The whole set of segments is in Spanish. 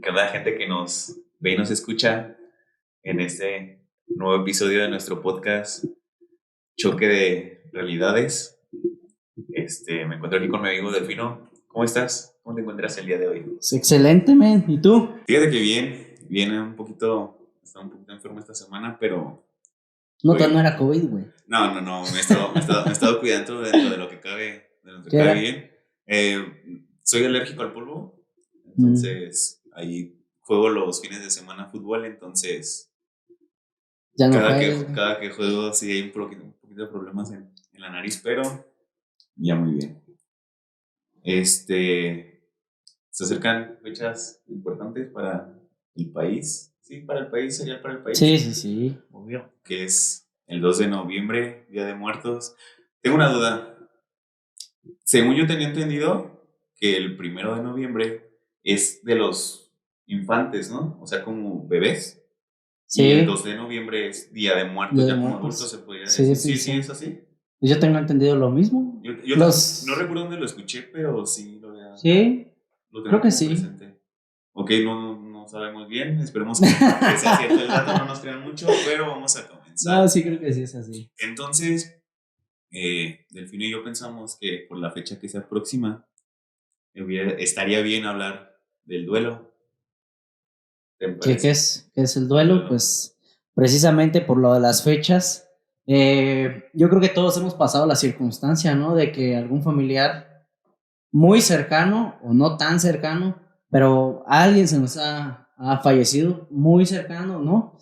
Cada gente que nos ve y nos escucha en este nuevo episodio de nuestro podcast Choque de Realidades. Me encuentro aquí con mi amigo Delfino. ¿Cómo estás? ¿Cómo te encuentras el día de hoy? Excelente, men. ¿Y tú? Fíjate que bien, está un poquito enfermo esta semana, pero No, hoy, no era COVID, güey. no, me he estado cuidando dentro de lo que cabe, ¿Qué era? bien. Soy alérgico al polvo, Mm, entonces ahí juego los fines de semana fútbol, entonces ya no Cada juegues, que, güey. cada que juego sí hay un poquito de problemas en la nariz, pero ya muy bien. Se acercan fechas importantes para el país. Sí, para el país, sería para el Sí, país, sí, sí, obvio. que es el 2 de noviembre, Día de Muertos. Tengo una duda. Según yo tenía entendido que el 1 de noviembre es de los infantes, ¿no? O sea, como bebés. Y el Sí, 2 de noviembre es Día de Día Muertos, de ya como adultos se Muertos. podría Sí, decir. sí, Sí, sí, sí. es así. Pues yo tengo entendido lo mismo. No Los. recuerdo dónde lo escuché, pero sí Sí, lo creo tengo que como sí. presente. Ok, no sabemos bien, esperemos que sea cierto el dato, no nos crean mucho, pero vamos a No, comenzar. sí, creo que sí es así. Entonces, Delfino y yo pensamos que por la fecha que se aproxima, estaría bien hablar del duelo, ¿te ¿Qué parece? es el El duelo? duelo. Pues precisamente por lo de las fechas. Yo creo que todos hemos pasado la circunstancia, ¿no? De que algún familiar muy cercano o no tan cercano, pero alguien se nos ha fallecido muy cercano, ¿no?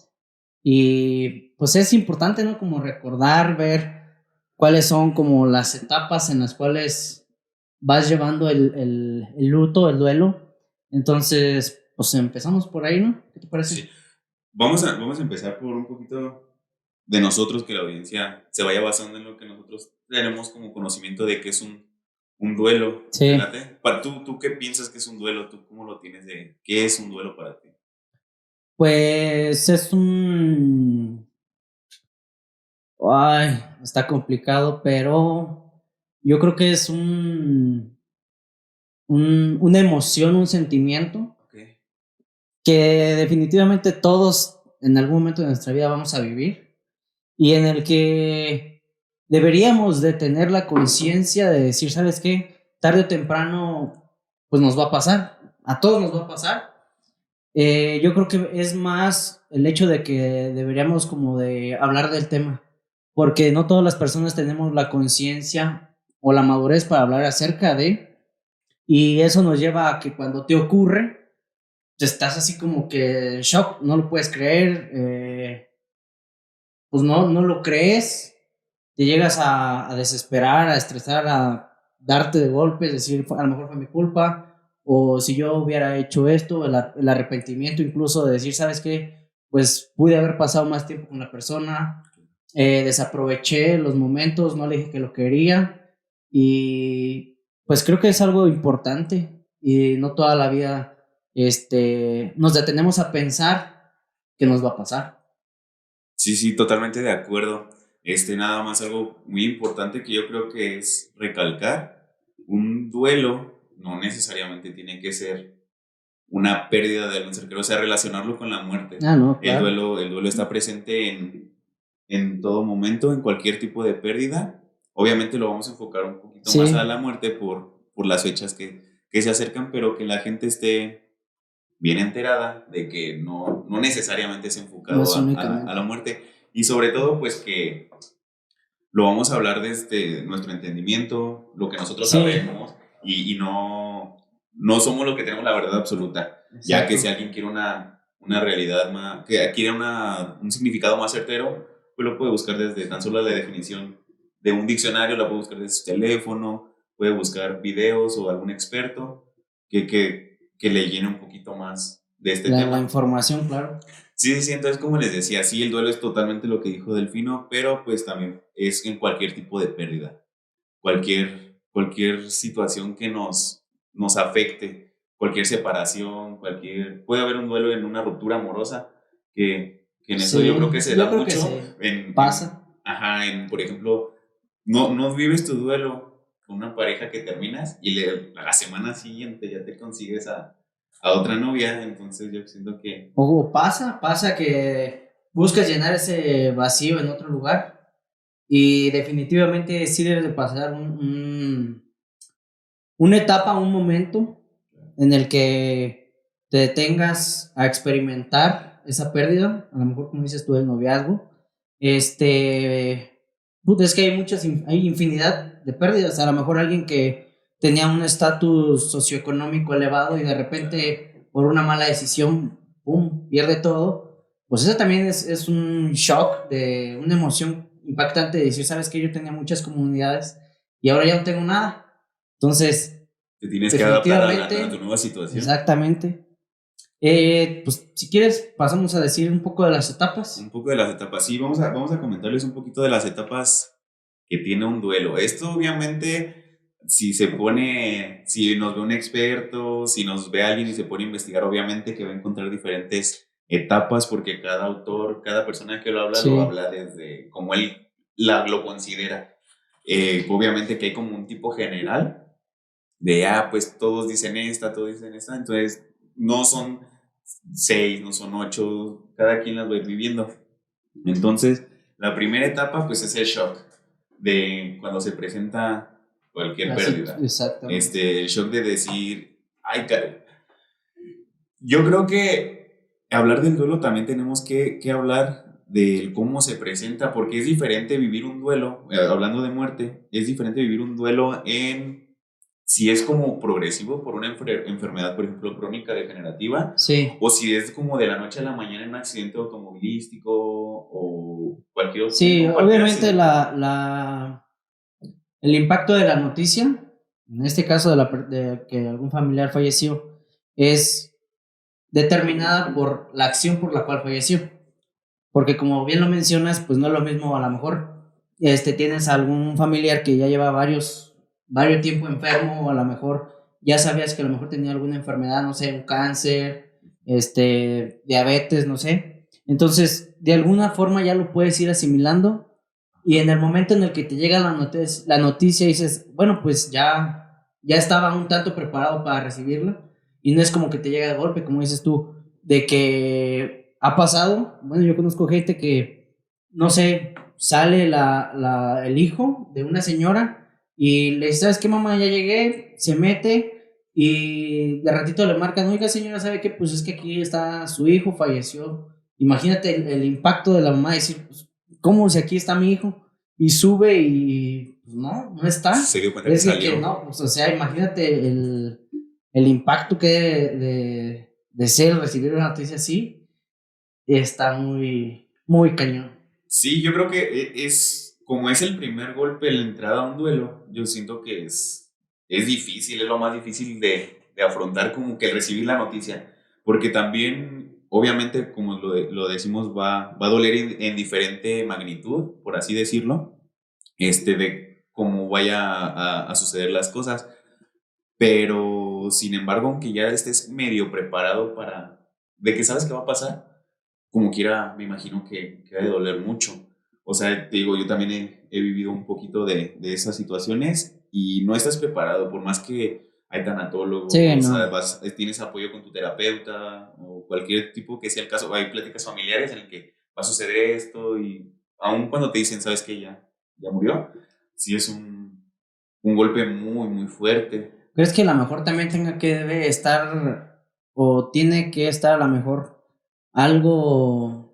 Y pues es importante, ¿no? Como recordar, ver cuáles son como las etapas en las cuales vas llevando el luto, el duelo. Entonces, pues empezamos por ahí, ¿no? ¿Qué te Sí. parece? Vamos a empezar por un poquito de nosotros, que la audiencia se vaya basando en lo que nosotros tenemos como conocimiento de que es un duelo. ¿Te Sí, late? ¿Tú qué piensas que es un duelo? ¿Tú cómo lo tienes de qué es un duelo para ti? pues es un... Ay, está complicado, pero yo creo que es una emoción, un sentimiento Ok. que definitivamente todos en algún momento de nuestra vida vamos a vivir y en el que deberíamos de tener la conciencia de decir, ¿sabes qué? Tarde o temprano, pues nos va a pasar, a todos nos va a pasar. Yo creo que es más el hecho de que deberíamos como de hablar del tema, porque no todas las personas tenemos la conciencia o la madurez para hablar acerca de, y eso nos lleva a que cuando te ocurre, estás así como que en shock, no lo puedes creer, pues no lo crees, te llegas a desesperar, a estresar, a darte de golpes, decir, a lo mejor fue mi culpa, o si yo hubiera hecho esto, el arrepentimiento incluso de decir, ¿sabes qué? Pues pude haber pasado más tiempo con la persona, desaproveché los momentos, no le dije que lo quería, y pues creo que es algo importante, y no toda la vida nos detenemos a pensar que nos va a pasar. Sí, sí, totalmente de acuerdo. Nada más algo muy importante que yo creo que es recalcar, un duelo no necesariamente tiene que ser una pérdida de algún ser querido, o sea, relacionarlo con la muerte. Ah, no, El claro. duelo, el duelo está presente en todo momento, en cualquier tipo de pérdida. Obviamente lo vamos a enfocar un poquito más a Sí, la muerte por las fechas que se acercan, pero que la gente esté bien enterada de que no necesariamente es no enfocado es a la únicamente. muerte. Y sobre todo, pues que lo vamos a hablar desde nuestro entendimiento, lo que nosotros Sí, sabemos, y no somos los que tenemos la verdad absoluta, ya que exacto. si alguien quiere una realidad más, que quiere un significado más certero, pues lo puede buscar desde tan solo la definición de un diccionario, la puede buscar desde su teléfono, puede buscar videos o algún experto que le llene un poquito más de este La tema. información, claro. Sí, sí, sí, entonces como les decía, sí, el duelo es totalmente lo que dijo Delfino, pero pues también es en cualquier tipo de pérdida, cualquier situación que nos afecte, cualquier separación, puede haber un duelo en una ruptura amorosa, que en eso yo creo que Sí, se yo da creo que mucho se pasa. ajá, por ejemplo, no vives tu duelo con una pareja que terminas y a la semana siguiente ya te consigues a otra novia, entonces yo siento que... O pasa que buscas llenar ese vacío en otro lugar y definitivamente sí debes de pasar una etapa, un momento en el que te detengas a experimentar esa pérdida, a lo mejor como dices tú del noviazgo, es que hay infinidad de pérdidas, a lo mejor alguien que tenía un estatus socioeconómico elevado y de repente por una mala decisión, ¡pum!, pierde todo, pues eso también es un shock, de una emoción impactante de decir, sabes que yo tenía muchas comunidades y ahora ya no tengo nada. Entonces, te tienes que adaptar a tu definitivamente, nueva situación. exactamente. Pues si quieres, pasamos a decir un poco de las etapas. Un poco de las etapas. Sí, vamos a comentarles un poquito de las etapas que tiene un duelo. Esto obviamente, si nos ve un experto, si nos ve alguien y se pone a investigar, obviamente que va a encontrar diferentes etapas porque cada autor, cada persona que lo Sí, habla desde como él lo considera. Obviamente que hay como un tipo general de, pues todos dicen esta, entonces no son 6, no son 8, cada quien las va a ir viviendo. Entonces, la primera etapa, pues es el shock de cuando se presenta cualquier así, pérdida. exactamente. El shock de decir, ay, caray. Yo creo que hablar del duelo también tenemos que hablar de cómo se presenta, porque es diferente vivir un duelo, hablando de muerte, es diferente vivir un duelo si es como progresivo por una enfermedad, por ejemplo, crónica degenerativa, Sí, o si es como de la noche a la mañana en un accidente automovilístico o sí, cualquier obviamente accidente. el impacto de la noticia, en este caso de que algún familiar falleció, es determinada por la acción por la cual falleció. Porque como bien lo mencionas, pues no es lo mismo, a lo mejor tienes algún familiar que ya lleva varios tiempo enfermo, o a lo mejor ya sabías que a lo mejor tenía alguna enfermedad, no sé, un cáncer, diabetes, no sé. Entonces, de alguna forma ya lo puedes ir asimilando y en el momento en el que te llega la noticia dices, bueno, pues ya estaba un tanto preparado para recibirla y no es como que te llega de golpe, como dices tú, de que ha pasado. Bueno, yo conozco gente que, no sé, sale el hijo de una señora y le dice, ¿sabes qué, mamá? Ya llegué, se mete y de ratito le marcan, oiga, señora, ¿sabe qué? Pues es que aquí está su hijo, falleció. Imagínate el impacto de la mamá, decir, pues, ¿cómo si aquí está mi hijo? Y sube y pues, no Se está. dio cuenta que Es decir, que salió. no, pues, o sea, imagínate el impacto que de ser, recibir una noticia así, está muy cañón. Sí, yo creo que como es el primer golpe, la entrada a un duelo, yo siento que es difícil, es lo más difícil de afrontar como que recibir la noticia, porque también, obviamente, como lo decimos, va a doler en diferente magnitud, por así decirlo, de cómo vaya a suceder las cosas, pero sin embargo, aunque ya estés medio preparado de que sabes qué va a pasar, como quiera, me imagino que ha de doler mucho. O sea, te digo, yo también he vivido un poquito de esas situaciones y no estás preparado, por más que hay Sí, tanatólogos, no. tienes apoyo con tu terapeuta o cualquier tipo que sea el caso, hay pláticas familiares en el que va a suceder esto y aun cuando te dicen, ¿sabes qué? Ya murió, sí es un golpe muy, muy fuerte. ¿Crees que a lo mejor también debe estar o tiene que estar a lo mejor algo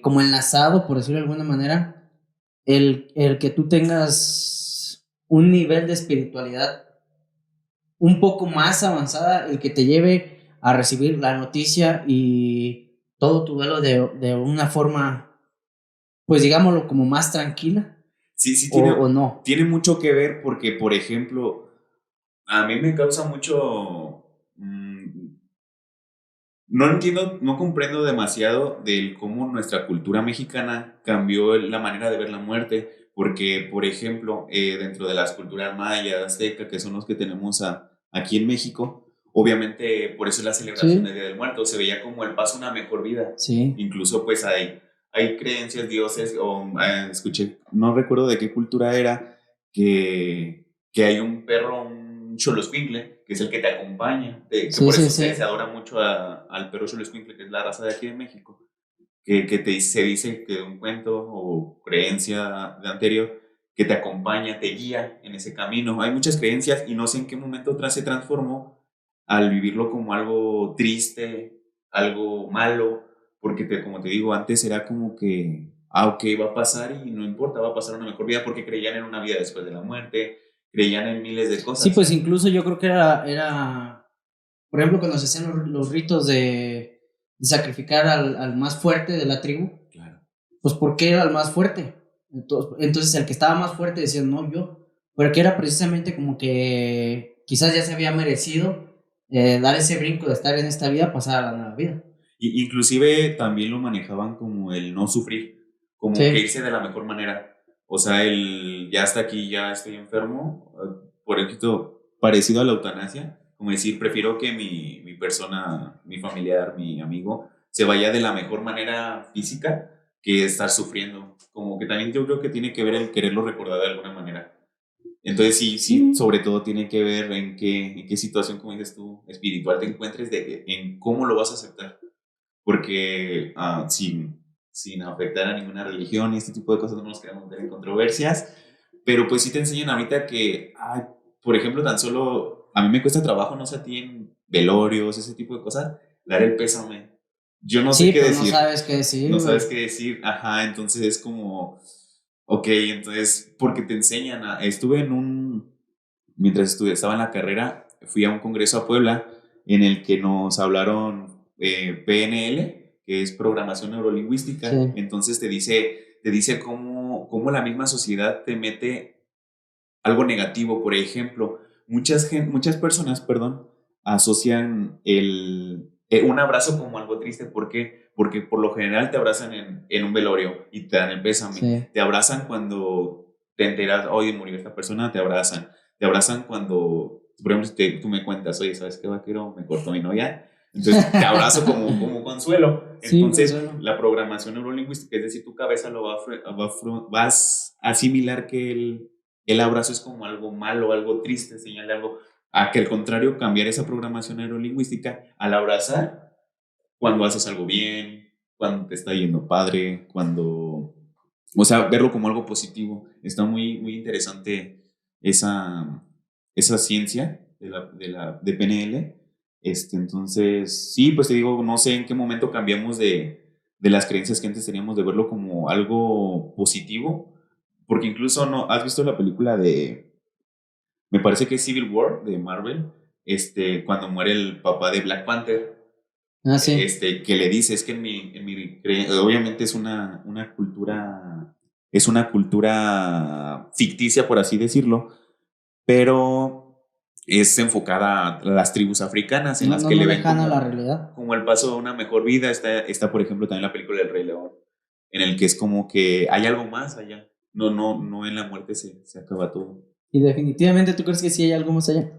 como enlazado, por decirlo de alguna manera, el que tú tengas un nivel de espiritualidad un poco más avanzada, el que te lleve a recibir la noticia y todo tu duelo de una forma, pues digámoslo, como más tranquila, Sí, sí, o no? tiene mucho que ver porque, por ejemplo, a mí me causa mucho... no entiendo, no comprendo demasiado del cómo nuestra cultura mexicana cambió la manera de ver la muerte, porque, por ejemplo, dentro de las culturas maya, azteca, que son los que tenemos aquí en México, obviamente por eso es la celebración del Sí, Día del Muerto, se veía como el paso a una mejor vida. sí, Incluso pues hay creencias, dioses, o escuché, no recuerdo de qué cultura era, que hay un perro, un xoloscuincle, que es el que te acompaña, que Sí, por sí, eso sí. se adora mucho al perro xoloscuincle, que es la raza de aquí de México, que se dice que un cuento o creencia de anterior que te acompaña, te guía en ese camino. Hay muchas creencias y no sé en qué momento se transformó al vivirlo como algo triste, algo malo, porque como te digo, antes era como que, ok, va a pasar y no importa, va a pasar una mejor vida porque creían en una vida después de la muerte, creían en miles de Sí, cosas. pues incluso yo creo que era por ejemplo, cuando se hacían los ritos de sacrificar al más fuerte de la tribu, Claro. pues porque era el más fuerte. Entonces el que estaba más fuerte decía, no, yo, pero que era precisamente como que quizás ya se había merecido dar ese brinco de estar en esta vida, pasar a la nueva vida. Y inclusive también lo manejaban como el no sufrir, como que Sí, irse de la mejor manera. O sea, el ya está aquí, ya estoy enfermo, por ejemplo, parecido a la eutanasia, como decir, prefiero que mi persona, mi familiar, mi amigo, se vaya de la mejor manera física que estar sufriendo. Como que también yo creo que tiene que ver el quererlo recordar de alguna manera. Entonces sí, sí, sí, sobre todo tiene que ver en qué situación, como dices tú, espiritual te encuentres, en cómo lo vas a aceptar porque sin afectar a ninguna religión y este tipo de cosas no nos queremos meter en controversias, pero pues sí te enseñan ahorita que, ay, por ejemplo, tan solo a mí me cuesta trabajo, no sé a ti en velorios, ese tipo de cosas, dar el pésame. Yo no sé sí, qué pues no decir, sabes qué decir, no sabes güey. qué decir, ajá, entonces es como, ok, entonces, porque te enseñan estuve en mientras estaba en la carrera, fui a un congreso a Puebla en el que nos hablaron PNL, que es programación neurolingüística. Sí, Entonces te dice cómo la misma sociedad te mete algo negativo. Por ejemplo, muchas personas, perdón, asocian un abrazo como algo triste. ¿Por qué? Porque por lo general te abrazan en un velorio y te dan el pésame. sí. Te abrazan cuando te enteras, hoy murió esta persona, te abrazan. Te abrazan cuando, por ejemplo, si tú me cuentas, oye, ¿sabes qué, vaquero? Me cortó mi novia. Entonces te abrazo como consuelo. Sí, Entonces, consuelo. la programación neurolingüística, es decir, tu cabeza vas a asimilar que el abrazo es como algo malo, algo triste, señal de algo. A que al contrario, cambiar esa programación neurolingüística al abrazar cuando haces algo bien, cuando te está yendo padre, o sea, verlo como algo positivo. Está muy, muy interesante esa ciencia de PNL. Entonces, sí, pues te digo, no sé en qué momento cambiamos de las creencias que antes teníamos de verlo como algo positivo, porque incluso no, ¿has visto la película me parece que es Civil War de Marvel, cuando muere el papá de Black Panther, Ah, sí. que le dice, es que obviamente es una cultura ficticia, por así decirlo, pero es enfocada a las tribus africanas en No, las no, que no le ven lejana a la como, realidad. como el paso a una mejor vida. Está, por ejemplo, también la película del Rey León, en el que es como que hay algo más allá. No, no, no en la muerte se acaba todo. Y definitivamente tú crees que sí hay algo más allá.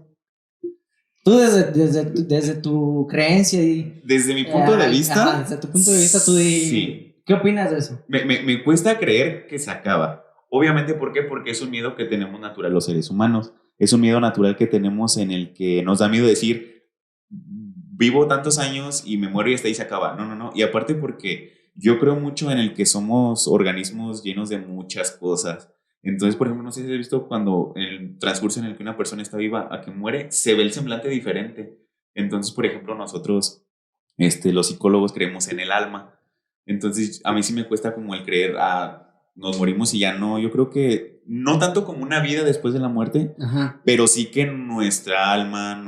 Tú desde tu creencia y Desde mi punto de ajá, vista, desde tu punto de vista, sí. ¿qué opinas de eso? Me cuesta creer que se acaba. Obviamente, ¿por qué? Porque es un miedo que tenemos natural los seres humanos. Es un miedo natural que tenemos en el que nos da miedo decir, vivo tantos años y me muero y hasta ahí se acaba. No, no, no. Y aparte porque yo creo mucho en el que somos organismos llenos de muchas cosas. Entonces, por ejemplo, no sé si has visto cuando en el transcurso en el que una persona está viva a que muere, se ve el semblante diferente. Entonces, por ejemplo, nosotros, los psicólogos, creemos en el alma. Entonces, a mí sí me cuesta como el creer, nos morimos y ya no. Yo creo que no tanto como una vida después de la muerte, Ajá. pero sí que nuestra alma,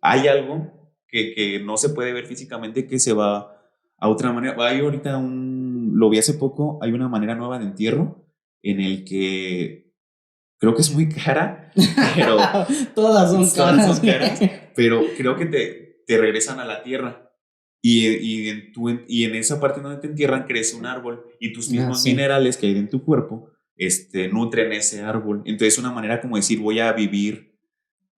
hay algo que no se puede ver físicamente que se va a otra manera. Hay ahorita lo vi hace poco, hay una manera nueva de entierro en el que creo que es muy cara, pero Todas son todas caras, son caras, güey. pero creo que te regresan a la tierra. Y en esa parte donde te entierran crece un árbol y tus Ah, mismos sí. minerales que hay en tu cuerpo nutren ese árbol. Entonces, una manera como decir, voy a vivir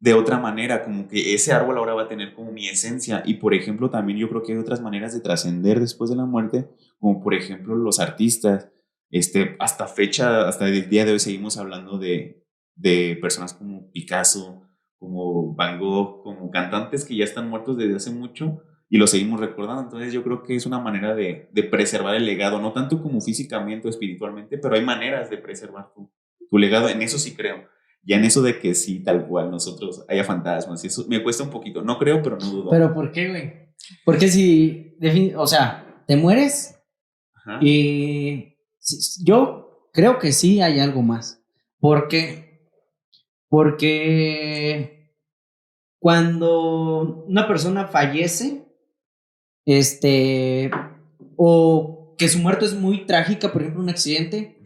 de otra manera, como que ese árbol ahora va a tener como mi esencia. Y por ejemplo, también yo creo que hay otras maneras de trascender después de la muerte, como por ejemplo los artistas. Hasta el día de hoy seguimos hablando de personas como Picasso, como Van Gogh, como cantantes que ya están muertos desde hace mucho y los seguimos recordando. Entonces yo creo que es una manera de preservar el legado, no tanto como físicamente o espiritualmente, pero hay maneras de preservar tu legado. En eso sí creo. Ya en eso de que sí, tal cual, nosotros haya fantasmas, y eso me cuesta un poquito. No creo, pero no dudo. ¿Pero por qué, güey? Porque si, o sea, te mueres Ajá. y yo creo que sí hay algo más. ¿Por qué? Porque cuando una persona fallece, o que su muerte es muy trágica, por ejemplo, un accidente,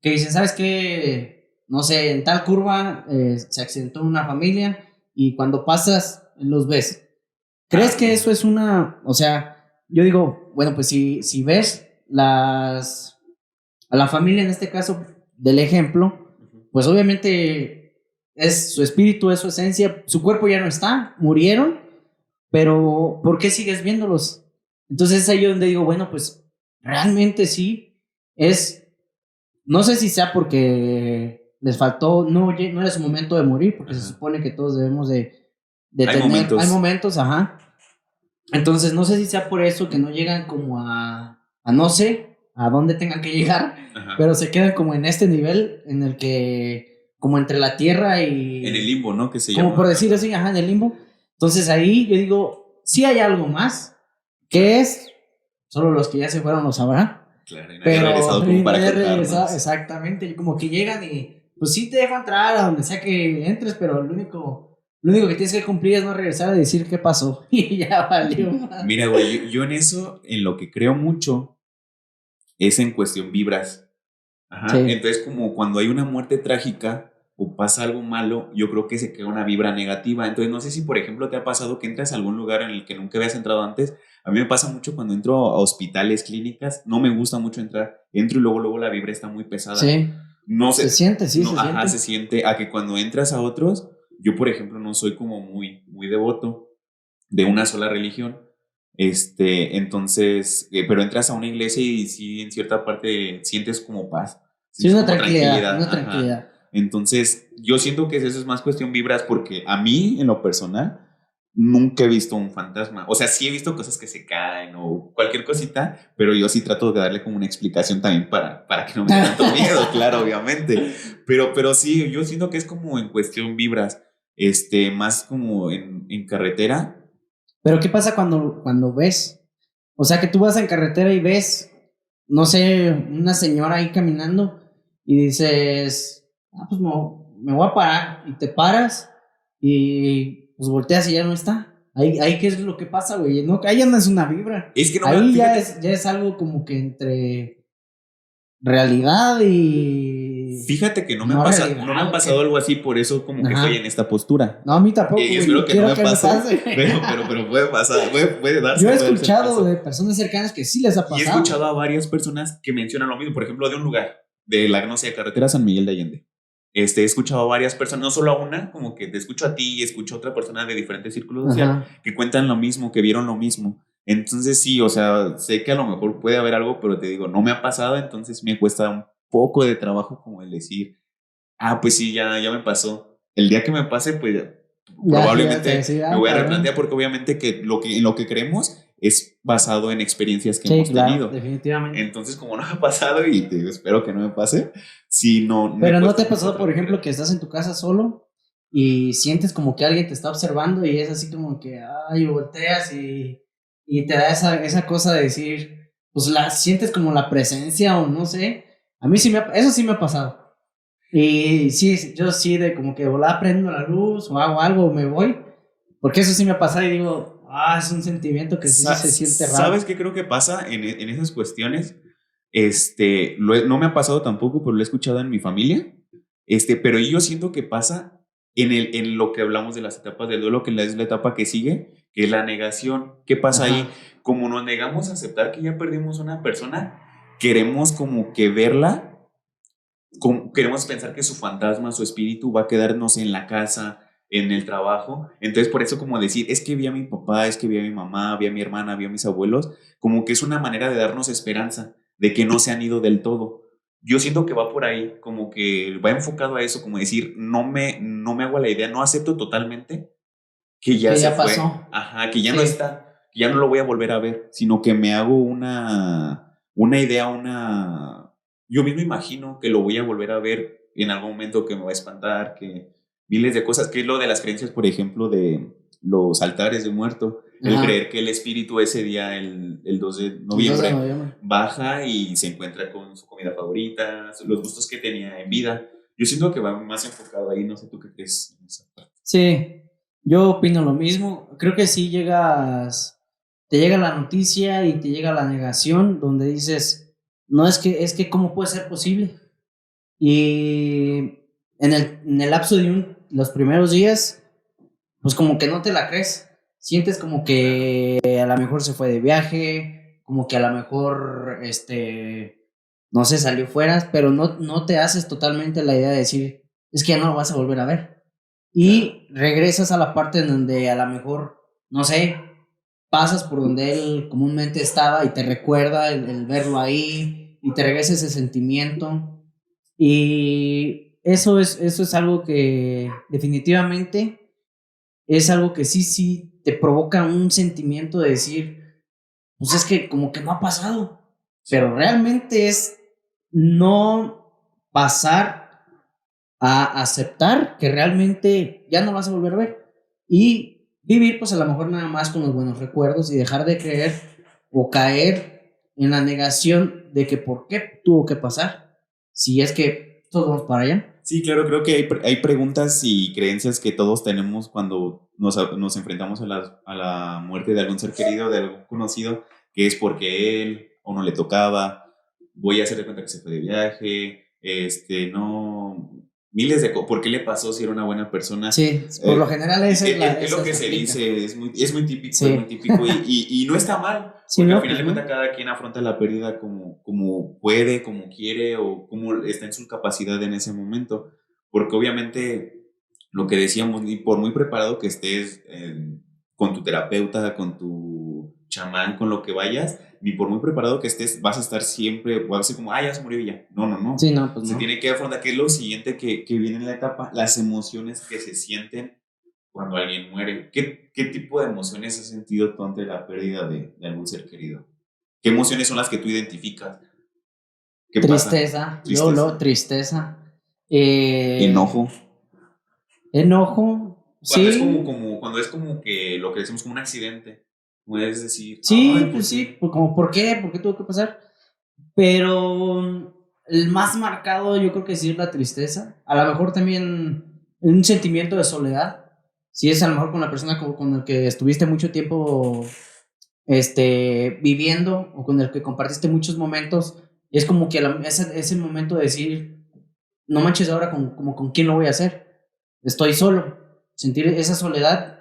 que dicen, ¿sabes qué? No sé, en tal curva se accidentó una familia y cuando pasas los ves. ¿Crees que eso es una, o sea, yo digo, bueno, pues si ves a la familia en este caso del ejemplo, pues obviamente es su espíritu, es su esencia, su cuerpo ya no está, murieron, pero ¿por qué sigues viéndolos? Entonces es ahí donde digo, bueno, pues realmente sí, no sé si sea porque les faltó, no era su momento de morir, porque se supone que todos debemos de Hay tener, momentos. hay momentos, ajá. Entonces no sé si sea por eso que no llegan como a no sé, a dónde tengan que llegar, Ajá. pero se quedan como en este nivel en el que, como entre la tierra y... En el limbo, ¿no? Que se como llama. por decir así, ajá, en el limbo. Entonces ahí yo digo, sí hay algo más, que es, solo los que ya se fueron lo sabrán. Claro, y nadie Pero ha regresado como para nadie regresa, contarnos. exactamente, como que llegan y pues sí te dejan entrar a donde sea que entres, pero lo único que tienes que cumplir es no regresar a decir qué pasó y ya valió. Mira, güey, yo en eso, en lo que creo mucho, es en cuestión vibras. Ajá. Sí. Entonces, como cuando hay una muerte trágica o pasa algo malo, yo creo que se crea una vibra negativa. Entonces, no sé si, por ejemplo, te ha pasado que entras a algún lugar en el que nunca habías entrado antes. A mí me pasa mucho cuando entro a hospitales, clínicas, no me gusta mucho entrar. Entro y luego la vibra está muy pesada. Sí. No Se sé, siente, sí, no, se ajá, siente. se siente a que cuando entras a otros, yo, por ejemplo, no soy como muy devoto de una sola religión. Entonces, pero entras a una iglesia y sí, en cierta parte sientes como paz, Sí, sientes una como tranquilidad, tranquilidad, una ajá. tranquilidad. Entonces, yo siento que eso es más cuestión vibras porque a mí, en lo personal, nunca he visto un fantasma. O sea, sí he visto cosas que se caen o cualquier cosita, pero yo sí trato de darle como una explicación también para que no me dé tanto miedo, claro, obviamente. Pero sí, yo siento que es como en cuestión vibras, más como en carretera. Pero ¿qué pasa cuando ves? O sea, que tú vas en carretera y ves, no sé, una señora ahí caminando y dices, pues me voy a parar. Y te paras y pues volteas y ya no está. Ahí ¿qué es lo que pasa, güey? No, ahí ya no es una vibra. Es que no me, Ahí fíjate, ya es algo como que entre realidad y fíjate que no me, no no me ha realidad, ¿o pasado qué? algo así, por eso como que estoy en Ajá. esta postura. No, a mí tampoco, Y güey. espero Y que no quiero me que me pase, pase. pero puede pasar, puede darse, Yo he puede darse el escuchado de caso. personas cercanas que sí les ha Y he pasado. escuchado a varias personas que mencionan lo mismo, por ejemplo, de un lugar, de la, no sé, carretera San Miguel de Allende. He escuchado a varias personas, no solo a una, como que te escucho a ti y escucho a otra persona de diferente círculo social Ajá. que cuentan lo mismo, que vieron lo mismo. Entonces sí, o sea, sé que a lo mejor puede haber algo, pero te digo, no me ha pasado, entonces me cuesta un poco de trabajo como el decir, pues sí, ya me pasó. El día que me pase, pues Ya te probablemente decía, me voy a cabrón. replantear porque obviamente que en lo que creemos es basado en experiencias que Sí, hemos claro, tenido. definitivamente. Entonces, como no me ha pasado y te digo, espero que no me pase, sí, no me Pero ¿no te cuesta ha mucho pasado, por ejemplo, tranquilidad. que estás en tu casa solo y sientes como que alguien te está observando y es así como que, volteas y te da esa cosa de decir, pues sientes como la presencia o no sé. A mí sí eso sí me ha pasado. Y sí, yo sí de como que volada prendo la luz o hago algo o me voy, porque eso sí me ha pasado y digo, es un sentimiento que sí se siente ¿Sabes raro. qué creo que pasa en esas cuestiones? No me ha pasado tampoco, pero lo he escuchado en mi familia. Pero yo siento que pasa en lo que hablamos de las etapas del duelo, que es la etapa que sigue, que es la negación. ¿Qué pasa ahí? Ajá. Como nos negamos a aceptar que ya perdimos una persona, queremos como que verla, queremos pensar que su fantasma, su espíritu va a quedarnos en la casa, en el trabajo. Entonces, por eso como decir, es que vi a mi papá, es que vi a mi mamá, vi a mi hermana, vi a mis abuelos, como que es una manera de darnos esperanza de que no se han ido del todo. yo siento que va por ahí, como que va enfocado a eso, como decir, no me hago a la idea, no acepto totalmente que ya Que se ya fue, pasó. ajá, que ya no Sí, está, que ya no lo voy a volver a ver, sino que me hago una idea, yo mismo imagino que lo voy a volver a ver en algún momento, que me va a espantar, que miles de cosas, que es lo de las creencias, por ejemplo, de los altares de muerto, el ajá. creer que el espíritu ese día, el 2 de El 2 de noviembre, noviembre. baja y se encuentra con su comida favorita, los gustos que tenía en vida. Yo siento que va más enfocado ahí, no sé tú qué crees en esa parte. Sí, yo opino lo mismo. Creo que sí te llega la noticia y te llega la negación donde dices, no es que ¿cómo puede ser posible? Y en el lapso de los primeros días, pues como que no te la crees. Sientes como Claro. que a lo mejor se fue de viaje, como que a lo mejor, no sé, salió fuera, pero no te haces totalmente la idea de decir, es que ya no lo vas a volver a ver. Claro. Y regresas a la parte en donde a lo mejor, no sé, pasas por donde él comúnmente estaba y te recuerda el verlo ahí y te regresa ese sentimiento. Y eso es algo que definitivamente es algo que sí te provoca un sentimiento de decir, pues es que como que no ha pasado, Sí. pero realmente es no pasar a aceptar que realmente ya no vas a volver a ver y vivir pues a lo mejor nada más con los buenos recuerdos y dejar de creer o caer en la negación de que por qué tuvo que pasar si es que todos vamos para allá. Sí, claro, creo que hay preguntas y creencias que todos tenemos cuando nos enfrentamos a la muerte de algún ser querido, de algún conocido, que es porque él o no le tocaba, voy a hacer de cuenta que se fue de viaje, no, miles de cosas, ¿por qué le pasó si era una buena persona? Sí, por lo general Es lo esa que se se aplica. dice, es muy Sí, típico y no está mal, sí, porque al no, final pues de cuentas no. cada quien afronta la pérdida como puede, como quiere o como está en su capacidad en ese momento. Porque obviamente lo que decíamos, y por muy preparado que estés con tu terapeuta, con tu chamán, con lo que vayas, ni por muy preparado que estés, vas a estar siempre, o a veces como, ya se murió y ya. No, no, Sí, no. no, pues Se no. tiene que afrontar, que es lo siguiente que viene en la etapa, las emociones que se sienten cuando alguien muere. ¿Qué tipo de emociones has sentido tú ante la pérdida de algún ser querido? ¿Qué emociones son las que tú identificas? ¿Qué pasa? Tristeza, luego Tristeza, tristeza. enojo. Enojo, sí, Cuando es como que lo que decimos como un accidente. Puedes decir, ay, sí, ¿por pues sí, qué? pues como por qué tuvo que pasar. Pero el más marcado yo creo que sí es la tristeza. A lo mejor también un sentimiento de soledad. Si es a lo mejor con la persona con la que estuviste mucho tiempo viviendo o con el que compartiste muchos momentos, es como que ese momento de decir, no manches ahora como con quién lo voy a hacer. Estoy solo. Sentir esa soledad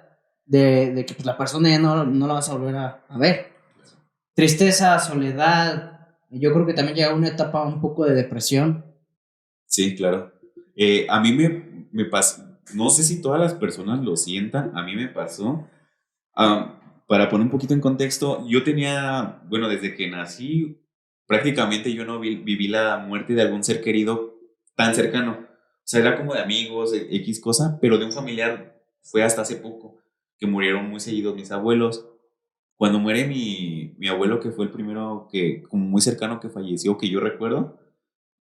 de que pues, la persona ya no la vas a volver a ver. Tristeza, soledad. Yo creo que también llega una etapa un poco de depresión. Sí, claro. A mí me pasó, no sé si todas las personas lo sientan, a mí me pasó. Para poner un poquito en contexto, yo tenía, bueno, desde que nací, prácticamente yo no viví la muerte de algún ser querido tan cercano. O sea, era como de amigos, X cosa, pero de un familiar fue hasta hace poco, que murieron muy seguidos mis abuelos. Cuando muere mi abuelo, que fue el primero que, como muy cercano que falleció, que yo recuerdo,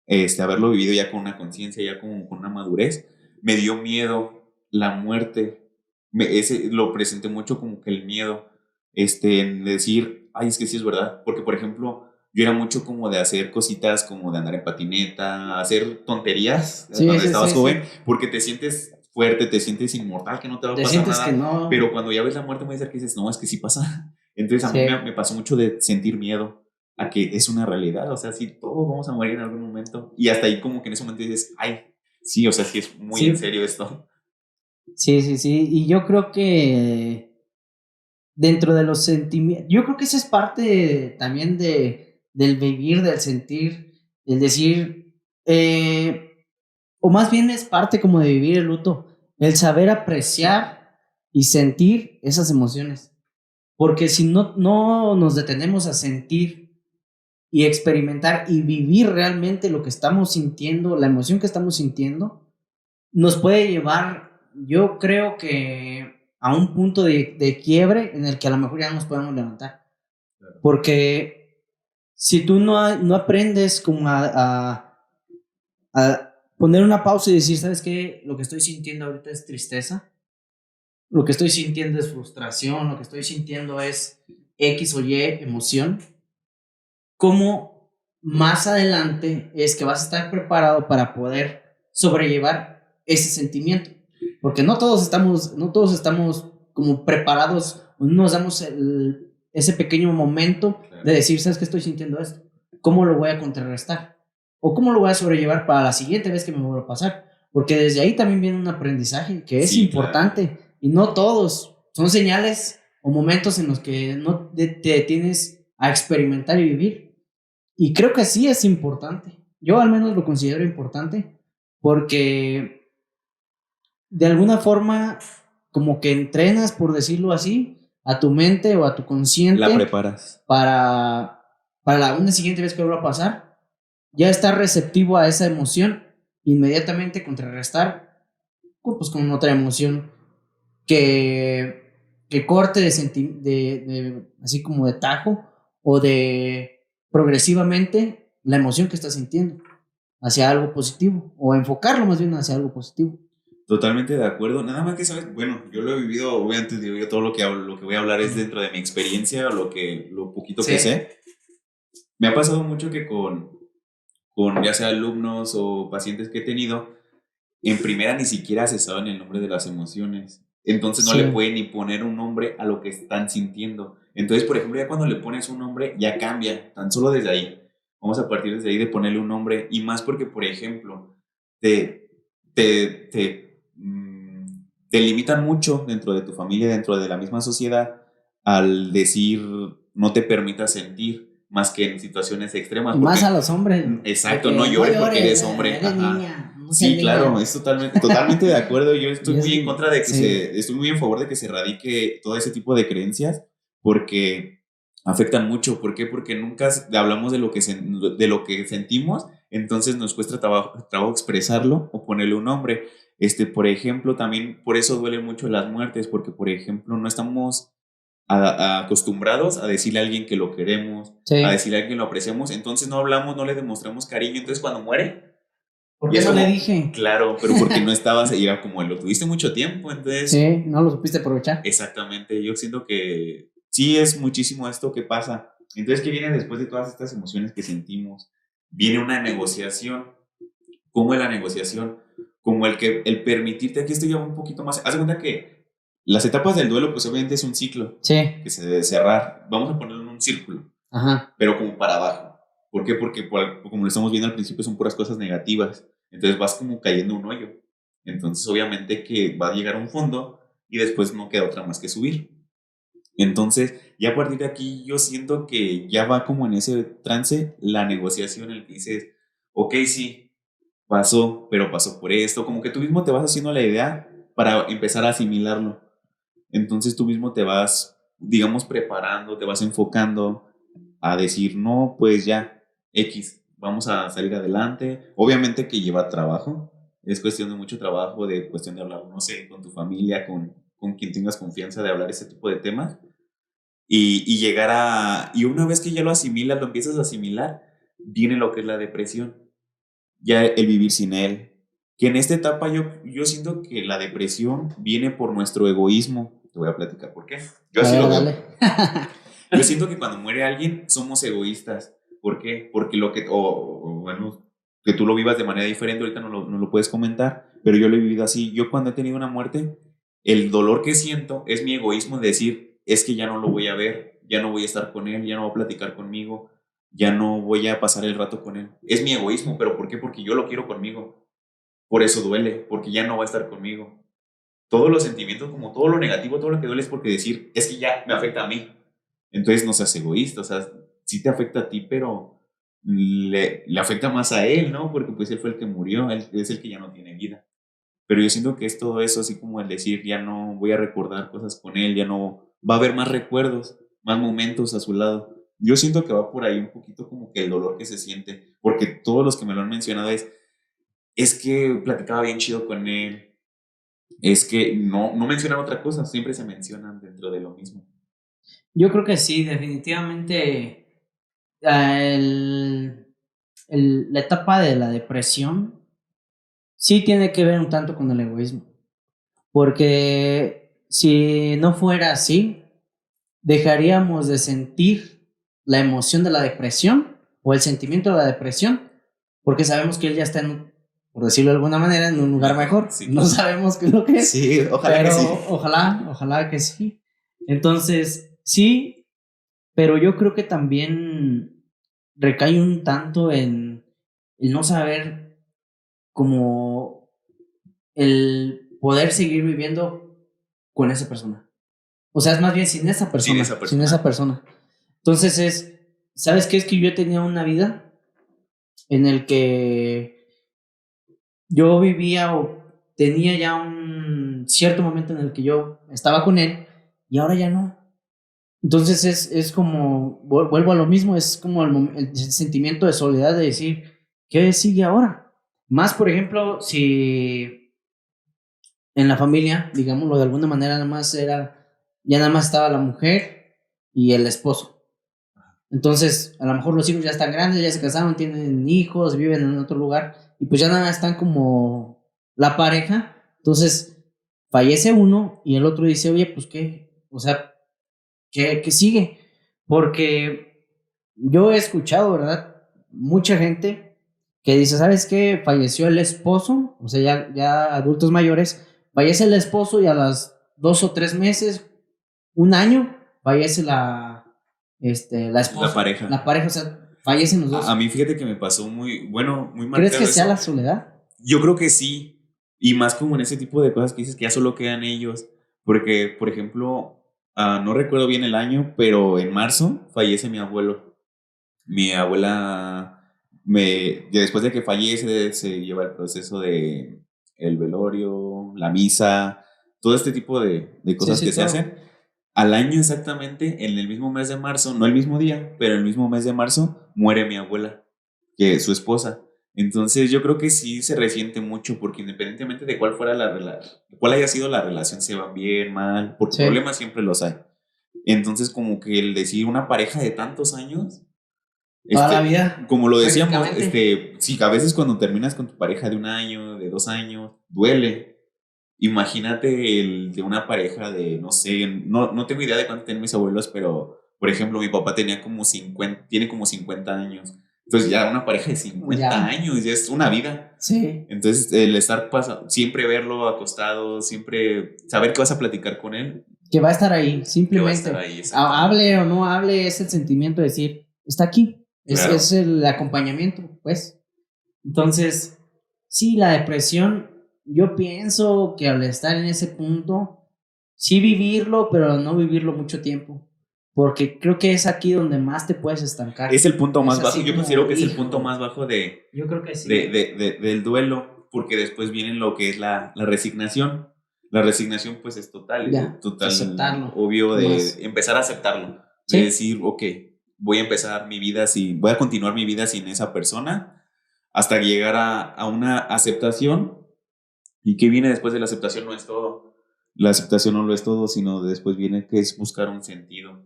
haberlo vivido ya con una conciencia, ya con una madurez, me dio miedo la muerte. Ese lo presenté mucho como que el miedo, en decir, ay, es que sí es verdad. Porque, por ejemplo, yo era mucho como de hacer cositas, como de andar en patineta, hacer tonterías Sí, cuando sí, estabas sí, joven, sí. porque te sientes fuerte, te sientes inmortal, que no te va a Te pasar sientes que nada. Pero no. cuando ya ves la muerte muy cerca, dices, no, es que sí pasa. Entonces a mí Sí, me pasó mucho de sentir miedo a que es una realidad, o sea, sí, todos vamos a morir en algún momento. Y hasta ahí como que en ese momento dices, ay, sí, o sea, sí es muy en sí, serio esto. sí, sí, sí. Y yo creo que dentro de los sentimientos, yo creo que eso es parte también del vivir, del sentir, el decir, o más bien es parte como de vivir el luto, el saber apreciar y sentir esas emociones. Porque si no nos detenemos a sentir y experimentar y vivir realmente lo que estamos sintiendo, la emoción que estamos sintiendo, nos puede llevar, yo creo que a un punto de quiebre en el que a lo mejor ya no nos podemos levantar. Porque si tú no aprendes como a poner una pausa y decir, ¿sabes qué? Lo que estoy sintiendo ahorita es tristeza, lo que estoy sintiendo es frustración, lo que estoy sintiendo es X o Y emoción, ¿cómo más adelante es que vas a estar preparado para poder sobrellevar ese sentimiento? Porque no todos estamos como preparados, o no nos damos ese pequeño momento de decir, ¿sabes qué estoy sintiendo esto? ¿Cómo lo voy a contrarrestar? ¿O cómo lo voy a sobrellevar para la siguiente vez que me vuelva a pasar? Porque desde ahí también viene un aprendizaje que es importante, claro. Y no todos. Son señales o momentos en los que no te detienes a experimentar y vivir. Y creo que sí es importante. Yo al menos lo considero importante porque de alguna forma como que entrenas, por decirlo así, a tu mente o a tu consciente. La preparas. Para la siguiente vez que vuelva a pasar, ya estar receptivo a esa emoción, inmediatamente contrarrestar pues, con otra emoción que corte de así como de tajo o de progresivamente la emoción que estás sintiendo hacia algo positivo o enfocarlo más bien hacia algo positivo. Totalmente de acuerdo. Nada más que sabes, bueno, yo lo he vivido, obviamente digo, yo todo lo que hablo, lo que voy a hablar es dentro de mi experiencia, lo poquito que sé. Me ha pasado mucho que con ya sea alumnos o pacientes que he tenido, en primera ni siquiera se saben el nombre de las emociones. Entonces no le pueden ni poner un nombre a lo que están sintiendo. Entonces, por ejemplo, ya cuando le pones un nombre, ya cambia, tan solo desde ahí. Vamos a partir desde ahí de ponerle un nombre. Y más porque, por ejemplo, te, te, te, te limitan mucho dentro de tu familia, dentro de la misma sociedad, al decir no te permitas sentir más que en situaciones extremas. Y más a los hombres. Exacto, no llores porque eres hombre. Eres niña, no sí, niña. Claro, es totalmente de acuerdo. Yo estoy muy en contra de que estoy muy en favor de que se erradique todo ese tipo de creencias porque afectan mucho. ¿Por qué? Porque nunca hablamos de lo que sentimos, entonces nos cuesta trabajo expresarlo o ponerle un nombre. Por ejemplo, también por eso duelen mucho las muertes, porque, por ejemplo, no estamos acostumbrados a decirle a alguien que lo queremos, a decirle a alguien que lo apreciamos, entonces no hablamos, no le demostramos cariño, entonces cuando muere... ¿Por qué no le dije? Claro, pero porque no estabas, era como lo tuviste mucho tiempo, entonces... Sí, no lo supiste aprovechar. Exactamente, yo siento que sí es muchísimo esto que pasa. Entonces, ¿qué viene después de todas estas emociones que sentimos? Viene una negociación. ¿Cómo es la negociación? Como el permitirte, aquí estoy ya un poquito más... Haz de cuenta que las etapas del duelo, pues obviamente es un ciclo que se debe cerrar. Vamos a ponerlo en un círculo, pero como para abajo. ¿Por qué? Porque como lo estamos viendo al principio son puras cosas negativas. Entonces vas como cayendo un hoyo. Entonces obviamente que va a llegar a un fondo y después no queda otra más que subir. Entonces ya a partir de aquí yo siento que ya va como en ese trance la negociación en el que dices, ok, sí, pasó, pero pasó por esto, como que tú mismo te vas haciendo la idea para empezar a asimilarlo. Entonces tú mismo te vas, digamos, preparando, te vas enfocando a decir, no, pues ya, X, vamos a salir adelante. Obviamente que lleva trabajo, es cuestión de mucho trabajo, de cuestión de hablar, no sé, con tu familia, con quien tengas confianza de hablar ese tipo de temas. Y llegar y una vez que ya lo asimilas, lo empiezas a asimilar, viene lo que es la depresión, ya el vivir sin él. Que en esta etapa yo siento que la depresión viene por nuestro egoísmo. Te voy a platicar por qué. Yo así lo veo. Yo siento que cuando muere alguien somos egoístas. ¿Por qué? Porque bueno, que tú lo vivas de manera diferente, ahorita no lo puedes comentar, pero yo lo he vivido así. Yo cuando he tenido una muerte, el dolor que siento es mi egoísmo de decir, es que ya no lo voy a ver, ya no voy a estar con él, ya no va a platicar conmigo, ya no voy a pasar el rato con él. Es mi egoísmo, pero ¿por qué? Porque yo lo quiero conmigo. Por eso duele, porque ya no va a estar conmigo. Todos los sentimientos, como todo lo negativo, todo lo que duele es porque decir, es que ya me afecta a mí. Entonces no seas egoísta, o sea, sí te afecta a ti, pero le afecta más a él, ¿no? Porque pues él fue el que murió, él es el que ya no tiene vida. Pero yo siento que es todo eso, así como el decir, ya no voy a recordar cosas con él, ya no va a haber más recuerdos, más momentos a su lado. Yo siento que va por ahí un poquito como que el dolor que se siente, porque todos los que me lo han mencionado es que platicaba bien chido con él, es que no mencionan otra cosa, siempre se mencionan dentro de lo mismo. Yo creo que sí, definitivamente el, la etapa de la depresión sí tiene que ver un tanto con el egoísmo, porque si no fuera así, dejaríamos de sentir la emoción de la depresión o el sentimiento de la depresión, porque sabemos que él ya está por decirlo de alguna manera, en un lugar mejor. Sí. No sabemos qué es lo que es. Sí, ojalá pero que sí. ojalá que sí. Entonces, sí, pero yo creo que también recae un tanto en el no saber como el poder seguir viviendo con esa persona. O sea, es más bien sin esa persona. Sin esa persona. Entonces ¿sabes qué? Es que yo tenía una vida en el que yo vivía o tenía ya un cierto momento en el que yo estaba con él y ahora ya no. Entonces es como, vuelvo a lo mismo, es como el sentimiento de soledad de decir, ¿qué sigue ahora? Más, por ejemplo, si en la familia, digámoslo de alguna manera, ya nada más estaba la mujer y el esposo. Entonces, a lo mejor los hijos ya están grandes, ya se casaron, tienen hijos, viven en otro lugar y pues ya nada más están como la pareja. Entonces, fallece uno y el otro dice, oye, pues qué, o sea, ¿qué sigue? Porque yo he escuchado, ¿verdad? Mucha gente que dice, ¿sabes qué? Falleció el esposo, o sea, ya adultos mayores, fallece el esposo y a las 2 o 3 meses, un año, fallece la esposa. La pareja. La pareja, o sea, fallecen los dos. A mí fíjate que me pasó muy, bueno, muy ¿Crees marcado que sea eso. la soledad? Yo creo que sí. Y más como en ese tipo de cosas que dices que ya solo quedan ellos. Porque, por ejemplo, no recuerdo bien el año, pero en marzo fallece mi abuelo. Mi abuela, después de que fallece, se lleva el proceso de el velorio, la misa, todo este tipo de cosas que se todo. hacen. Al año exactamente, en el mismo mes de marzo, no el mismo día, pero el mismo mes de marzo, muere mi abuela, que es su esposa. Entonces yo creo que sí se resiente mucho, porque independientemente de cuál fuera cuál haya sido la relación, se van bien, mal, porque Sí. problemas siempre los hay. Entonces como que el decir una pareja de tantos años, Toda la vida. como lo decíamos, Prácticamente. sí, a veces cuando terminas con tu pareja de un año, de 2 años, duele. Imagínate el de una pareja de, no sé, no tengo idea de cuánto tienen mis abuelos, pero, por ejemplo, mi papá tenía como 50, tiene como 50 años. Entonces ya una pareja de 50 años, ya es una vida. Sí. Entonces el estar siempre verlo acostado, siempre saber que vas a platicar con él. Que va a estar ahí, simplemente. Va a estar ahí, hable o no hable, es el sentimiento de decir, está aquí. Claro. Es el acompañamiento, pues. Entonces, sí, la depresión, yo pienso que al estar en ese punto, sí vivirlo, pero no vivirlo mucho tiempo. Porque creo que es aquí donde más te puedes estancar. Es el punto más bajo. Yo como, considero que es el hijo, punto más bajo yo creo que sí. del duelo, porque después viene lo que es la resignación. La resignación, pues, es total, aceptarlo. obvio de empezar a aceptarlo. ¿Sí? De decir, ok, voy a empezar mi vida voy a continuar mi vida sin esa persona hasta llegar a una aceptación. ¿Y qué viene después de la aceptación? No es todo. La aceptación no lo es todo, sino después viene que es buscar un sentido.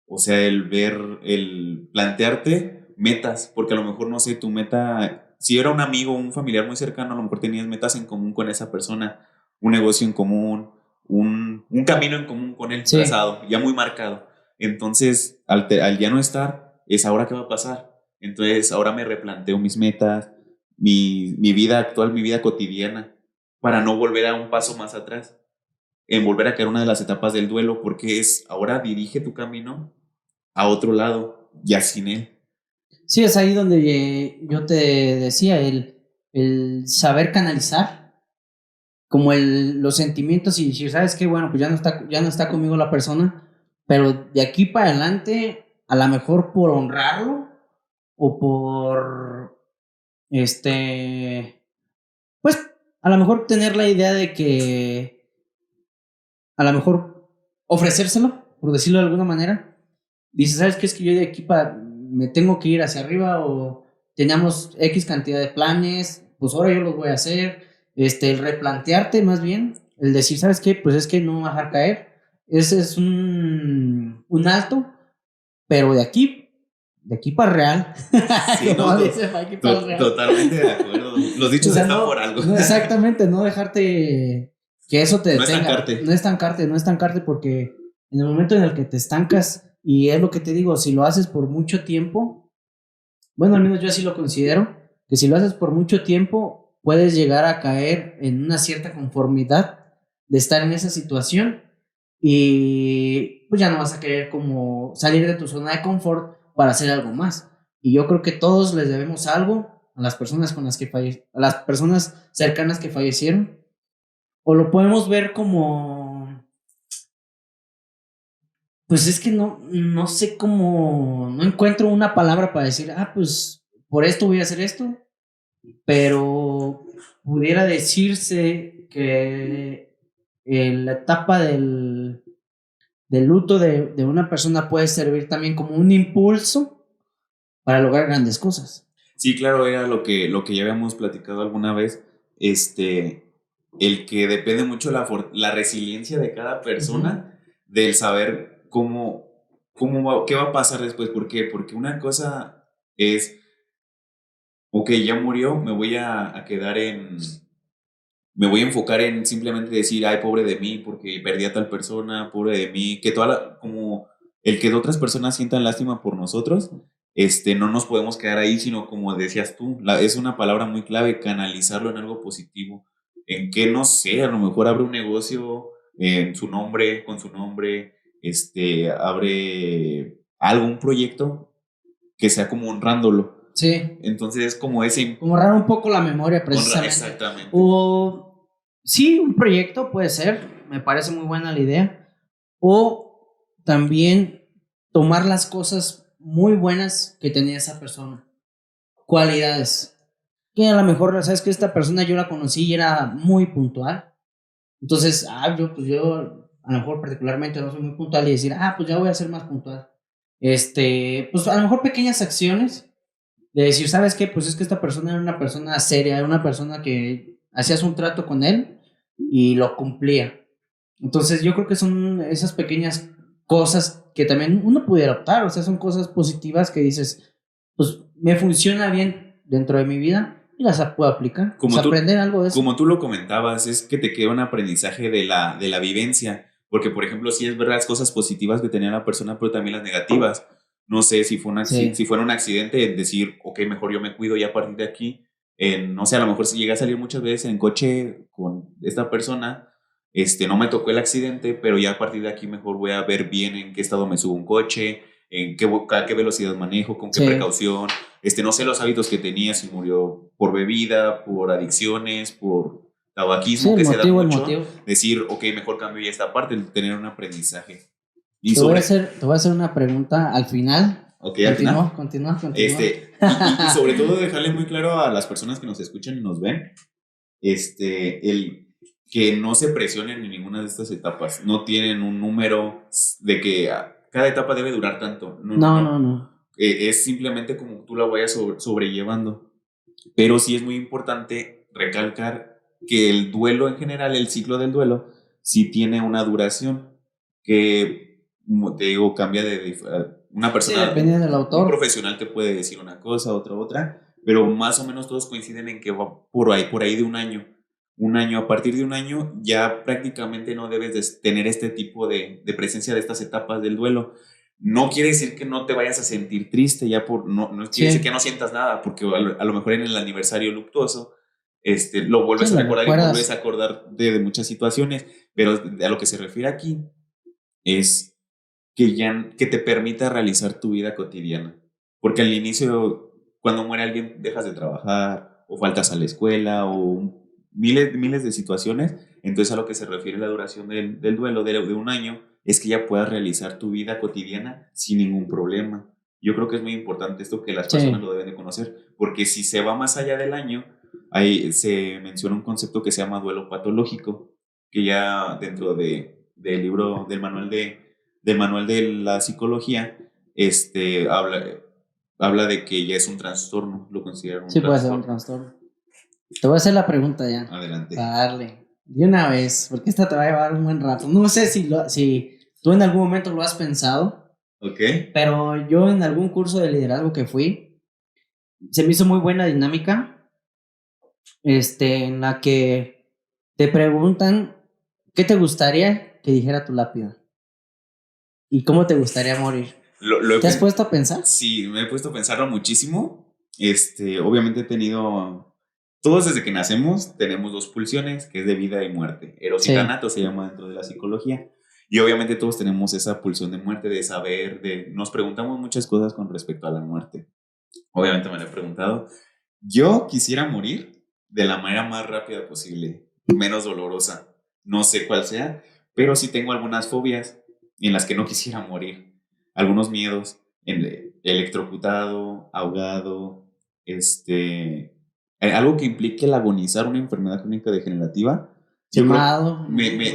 O sea, el plantearte metas, porque a lo mejor, no sé, tu meta, si era un amigo, un familiar muy cercano, a lo mejor tenías metas en común con esa persona, un negocio en común, un camino en común con él, trazado, ya muy marcado. Entonces, al ya no estar, es ahora qué va a pasar. Entonces, ahora me replanteo mis metas, mi vida actual, mi vida cotidiana, para no volver a un paso más atrás, en volver a caer una de las etapas del duelo, porque es ahora dirige tu camino a otro lado, ya sin él. Sí, es ahí donde yo te decía, el saber canalizar como los sentimientos y decir, ¿sabes qué? Bueno, pues ya no está conmigo la persona, pero de aquí para adelante, a lo mejor por honrarlo o por, pues a lo mejor tener la idea de que a lo mejor ofrecérselo, por decirlo de alguna manera, dice, ¿sabes qué? Es que yo de aquí me tengo que ir hacia arriba o teníamos X cantidad de planes, pues ahora yo los voy a hacer. El replantearte más bien, el decir, ¿sabes qué? Pues es que no me va a dejar caer. Ese es un alto, pero de aquí para real. Sí, Como no, dice, de aquí para real. totalmente de acuerdo. Los O dichos sea, están no, por algo. no exactamente, no dejarte que eso te No detenga, estancarte. no estancarte porque en el momento en el que te estancas, y es lo que te digo, si lo haces por mucho tiempo, bueno, al menos yo así lo considero, que si lo haces por mucho tiempo, puedes llegar a caer en una cierta conformidad de estar en esa situación y pues ya no vas a querer como salir de tu zona de confort para hacer algo más. Y yo creo que todos les debemos algo a las personas con las que a las personas cercanas que fallecieron, o lo podemos ver como, pues es que no sé cómo, no encuentro una palabra para decir, pues por esto voy a hacer esto, pero pudiera decirse que la etapa del luto de una persona puede servir también como un impulso para lograr grandes cosas. Sí, claro, era lo que ya habíamos platicado alguna vez. El que depende mucho la resiliencia de cada persona, del saber qué va a pasar después. ¿Por qué? Porque una cosa es, ok, ya murió, me voy a enfocar en simplemente decir, ay, pobre de mí, porque perdí a tal persona, pobre de mí, como el que otras personas sientan lástima por nosotros, no nos podemos quedar ahí, sino como decías tú, es una palabra muy clave, canalizarlo en algo positivo, en que, no sé, a lo mejor abre un negocio en su nombre, con su nombre, abre algún proyecto que sea como honrándolo. Sí. Entonces es como ese... Como honrar un poco la memoria, precisamente. Exactamente. O sí, un proyecto puede ser, me parece muy buena la idea. O también tomar las cosas muy buenas que tenía esa persona. Cualidades. Que a lo mejor, sabes que esta persona yo la conocí y era muy puntual. Entonces, yo a lo mejor particularmente no soy muy puntual y decir, pues ya voy a ser más puntual. Pues a lo mejor pequeñas acciones de decir, ¿sabes qué? Pues es que esta persona era una persona seria, era una persona que hacías un trato con él y lo cumplía. Entonces yo creo que son esas pequeñas cosas que también uno pudiera optar, o sea, son cosas positivas que dices, pues me funciona bien dentro de mi vida y las puedo aplicar. Como tú, aprender algo de eso. como tú lo comentabas, es que te queda un aprendizaje de la vivencia, porque por ejemplo, sí es verdad las cosas positivas que tenía la persona, pero también las negativas. No sé si si fuera un accidente, decir, ok, mejor yo me cuido ya a partir de aquí. No sé, a lo mejor si llegué a salir muchas veces en coche con esta persona, no me tocó el accidente, pero ya a partir de aquí mejor voy a ver bien en qué estado me subo un coche, a qué velocidad manejo, con qué precaución. No sé los hábitos que tenía, si murió por bebida, por adicciones, por tabaquismo, que se da mucho. Decir, ok, mejor cambio ya esta parte, tener un aprendizaje. Y te voy a hacer una pregunta al final. Ok, al final. Continúa. Y sobre todo dejarle muy claro a las personas que nos escuchan y nos ven, el que no se presionen en ninguna de estas etapas. No tienen un número de que cada etapa debe durar tanto. No. Es simplemente como tú la vayas sobrellevando. Pero sí es muy importante recalcar que el duelo en general, el ciclo del duelo, sí tiene una duración que, como te digo, cambia una persona, depende del autor. Un profesional te puede decir una cosa, otra, pero más o menos todos coinciden en que va por ahí de un año. Un año, a partir de un año ya prácticamente no debes de tener este tipo de presencia de estas etapas del duelo. No quiere decir que no te vayas a sentir triste, no quiere decir que no sientas nada, porque a lo mejor en el aniversario luctuoso lo vuelves a recordar y vuelves a acordar de muchas situaciones, pero a lo que se refiere aquí es que te permita realizar tu vida cotidiana, porque al inicio, cuando muere alguien, dejas de trabajar o faltas a la escuela o miles de situaciones. Entonces a lo que se refiere la duración del duelo de un año es que ya puedas realizar tu vida cotidiana sin ningún problema. Yo creo que es muy importante esto, que las personas lo deben de conocer, porque si se va más allá del año, ahí se menciona un concepto que se llama duelo patológico, que ya dentro del libro, del manual de la psicología, habla de que ya es un trastorno, lo consideran un Sí, puede ser un trastorno. trastorno. Te voy a hacer la pregunta ya. Adelante. Para darle. De una vez, porque esta te va a llevar un buen rato. No sé si tú en algún momento lo has pensado. Ok. Pero yo en algún curso de liderazgo que fui, se me hizo muy buena dinámica, en la que te preguntan qué te gustaría que dijera tu lápida y cómo te gustaría morir. ¿Te has puesto a pensar? Sí, me he puesto a pensarlo muchísimo. Obviamente he tenido, todos desde que nacemos tenemos dos pulsiones, que es de vida y muerte. Eros y Thanatos se llama dentro de la psicología. Y obviamente todos tenemos esa pulsión de muerte, de saber, nos preguntamos muchas cosas con respecto a la muerte. Obviamente me lo he preguntado. Yo quisiera morir de la manera más rápida posible, menos dolorosa. No sé cuál sea, pero sí tengo algunas fobias en las que no quisiera morir. Algunos miedos, electrocutado, ahogado, algo que implique el agonizar una enfermedad crónica degenerativa. Quemado.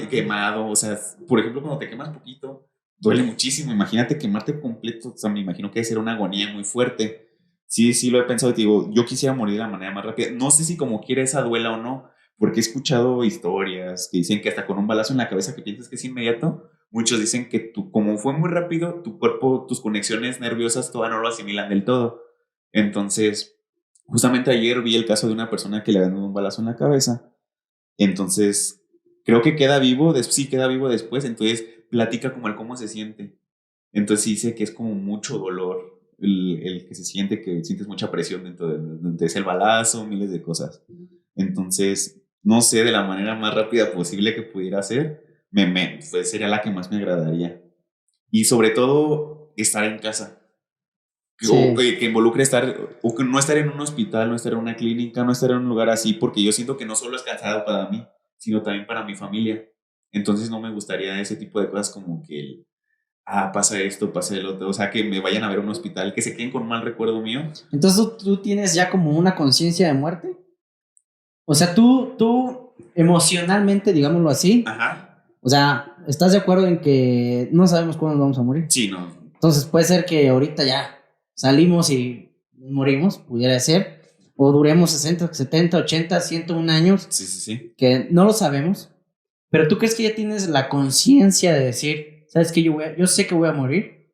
Quemado, o sea, por ejemplo, cuando te quemas poquito, duele muchísimo. Imagínate quemarte completo, o sea, me imagino que debe ser una agonía muy fuerte. Sí, lo he pensado y te digo, yo quisiera morir de la manera más rápida. No sé si como quiera esa duela o no, porque he escuchado historias que dicen que hasta con un balazo en la cabeza que piensas que es inmediato, muchos dicen que como fue muy rápido, tu cuerpo, tus conexiones nerviosas todavía no lo asimilan del todo. Entonces, justamente ayer vi el caso de una persona que le habían dado un balazo en la cabeza. Entonces, creo que queda vivo, sí queda vivo después, entonces platica como el cómo se siente. Entonces dice que es como mucho dolor el que se siente, que sientes mucha presión dentro de ese balazo, miles de cosas. Entonces, no sé, de la manera más rápida posible que pudiera ser, pues sería la que más me agradaría. Y sobre todo, estar en casa. O que involucre estar, o que no estar en un hospital, no estar en una clínica, no estar en un lugar así, porque yo siento que no solo es cansado para mí, sino también para mi familia. Entonces no me gustaría ese tipo de cosas como que pasa esto, pasa el otro, o sea, que me vayan a ver a un hospital, que se queden con un mal recuerdo mío. Entonces tú tienes ya como una conciencia de muerte. O sea, tú emocionalmente, digámoslo así. Ajá. O sea, ¿estás de acuerdo en que no sabemos cuándo vamos a morir? Sí, no. Entonces puede ser que ahorita ya salimos y morimos, pudiera ser, o duremos 60, 70, 80, 101 años. Sí. Que no lo sabemos, pero tú crees que ya tienes la conciencia de decir, ¿sabes qué? Yo sé que voy a morir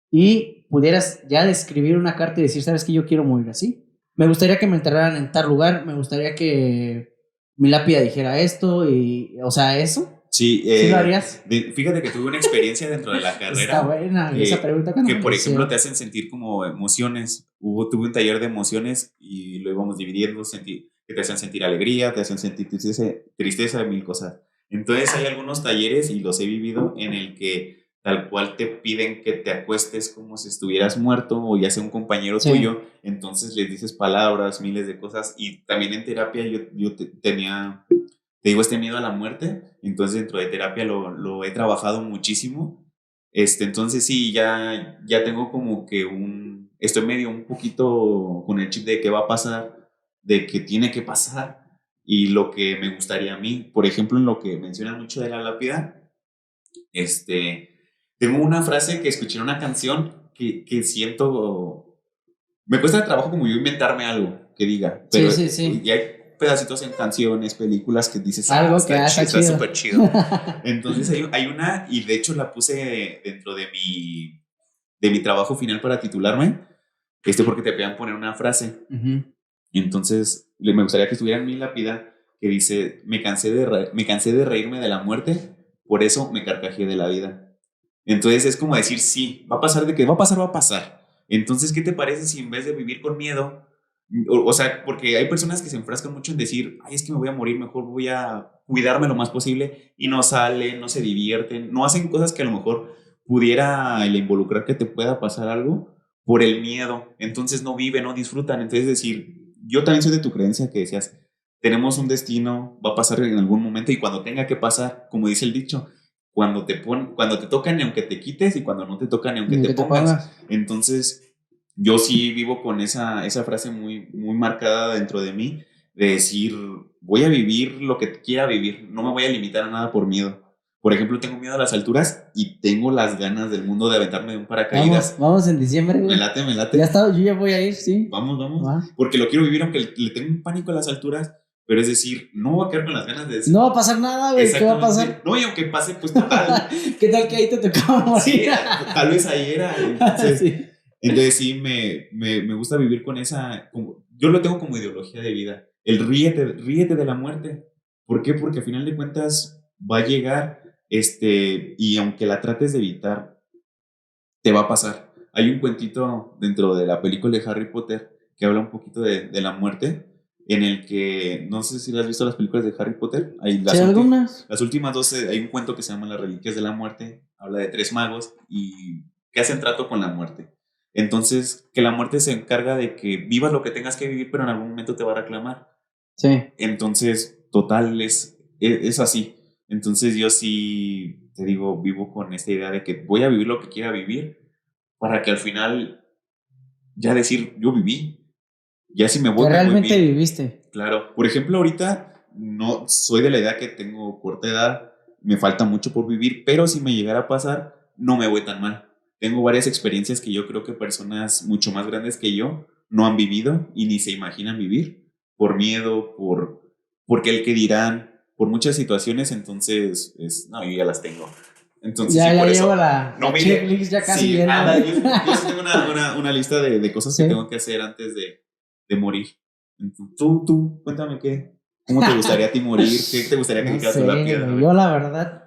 y pudieras ya escribir una carta y decir, ¿sabes qué? Yo quiero morir así. Me gustaría que me enterraran en tal lugar, me gustaría que mi lápida dijera esto y, o sea, eso. Sí, ¿Sí lo harías? Fíjate que tuve una experiencia dentro de la carrera. Está buena esa pregunta. Que por ejemplo te hacen sentir como emociones. Tuve un taller de emociones y lo íbamos dividiendo, que te hacen sentir alegría, te hacen sentir tristeza, mil cosas. Entonces hay algunos talleres, y los he vivido, en el que tal cual te piden que te acuestes como si estuvieras muerto o ya sea un compañero tuyo, entonces les dices palabras, miles de cosas. Y también en terapia yo tenía, te digo, este miedo a la muerte, entonces dentro de terapia lo he trabajado muchísimo. Entonces sí, ya tengo como que estoy medio un poquito con el chip de qué va a pasar, de qué tiene que pasar y lo que me gustaría a mí. Por ejemplo, en lo que mencionan mucho de la lápida, tengo una frase que escuché en una canción que siento, me cuesta trabajo como yo inventarme algo que diga, pero sí. y hay pedacitos en canciones, películas que dices, algo que está súper chido. Entonces hay una, y de hecho la puse dentro de mi trabajo final para titularme, porque te pedían poner una frase. Entonces me gustaría que estuviera en mi lápida que dice, me cansé de reírme de la muerte, por eso me carcajeé de la vida. Entonces es como decir, sí, va a pasar, de que va a pasar, va a pasar. Entonces, ¿qué te parece si en vez de vivir con miedo, o sea, porque hay personas que se enfrascan mucho en decir, ay, es que me voy a morir, mejor voy a cuidarme lo más posible, y no salen, no se divierten, no hacen cosas que a lo mejor pudiera el involucrar que te pueda pasar algo por el miedo? Entonces no viven, no disfrutan. Entonces decir, yo también soy de tu creencia que decías, tenemos un destino, va a pasar en algún momento, y cuando tenga que pasar, como dice el dicho, cuando te tocan ni aunque te quites, y cuando no te tocan ni aunque te pongas. Entonces yo sí vivo con esa frase muy, muy marcada dentro de mí, de decir, voy a vivir lo que quiera vivir, no me voy a limitar a nada por miedo, Por ejemplo, tengo miedo a las alturas y tengo las ganas del mundo de aventarme de un paracaídas. Vamos en diciembre, güey. Me late. Ya está, yo ya voy a ir, sí. Vamos. Va. Porque lo quiero vivir, aunque le tengo un pánico a las alturas. Pero es decir, no voy a quedar con las ganas de decir. No va a pasar nada, güey. ¿Qué va a pasar? No, y aunque pase, pues total. ¿Qué tal que ahí te tocaba morir? Sí, tal vez ahí era. Entonces sí, me gusta vivir con esa. Yo lo tengo como ideología de vida. El ríete de la muerte. ¿Por qué? Porque al final de cuentas va a llegar, y aunque la trates de evitar, te va a pasar. Hay un cuentito dentro de la película de Harry Potter que habla un poquito de la muerte, en el que, no sé si has visto las películas de Harry Potter. Hay algunas. Las últimas 12, hay un cuento que se llama Las Reliquias de la Muerte, habla de 3 magos y que hacen trato con la muerte. Entonces, que la muerte se encarga de que vivas lo que tengas que vivir, pero en algún momento te va a reclamar. Sí. Entonces, total, es así. Entonces yo sí, te digo, vivo con esta idea de que voy a vivir lo que quiera vivir para que al final ya decir, yo viví. Ya si me voy, que realmente muy bien. Viviste. Claro. Por ejemplo, ahorita no soy de la idea que tengo corta edad, me falta mucho por vivir, pero si me llegara a pasar, no me voy tan mal. Tengo varias experiencias que yo creo que personas mucho más grandes que yo no han vivido y ni se imaginan vivir por miedo, porque el que dirán, por muchas situaciones. Entonces, no, yo ya las tengo. Entonces, ya sí, la por llevo eso, la checklist ya casi llena. Yo sí tengo una lista de cosas que tengo que hacer antes de morir. Tú, cuéntame ¿cómo te gustaría a ti morir? ¿Qué te gustaría que dijeras tu lápida? Yo la verdad,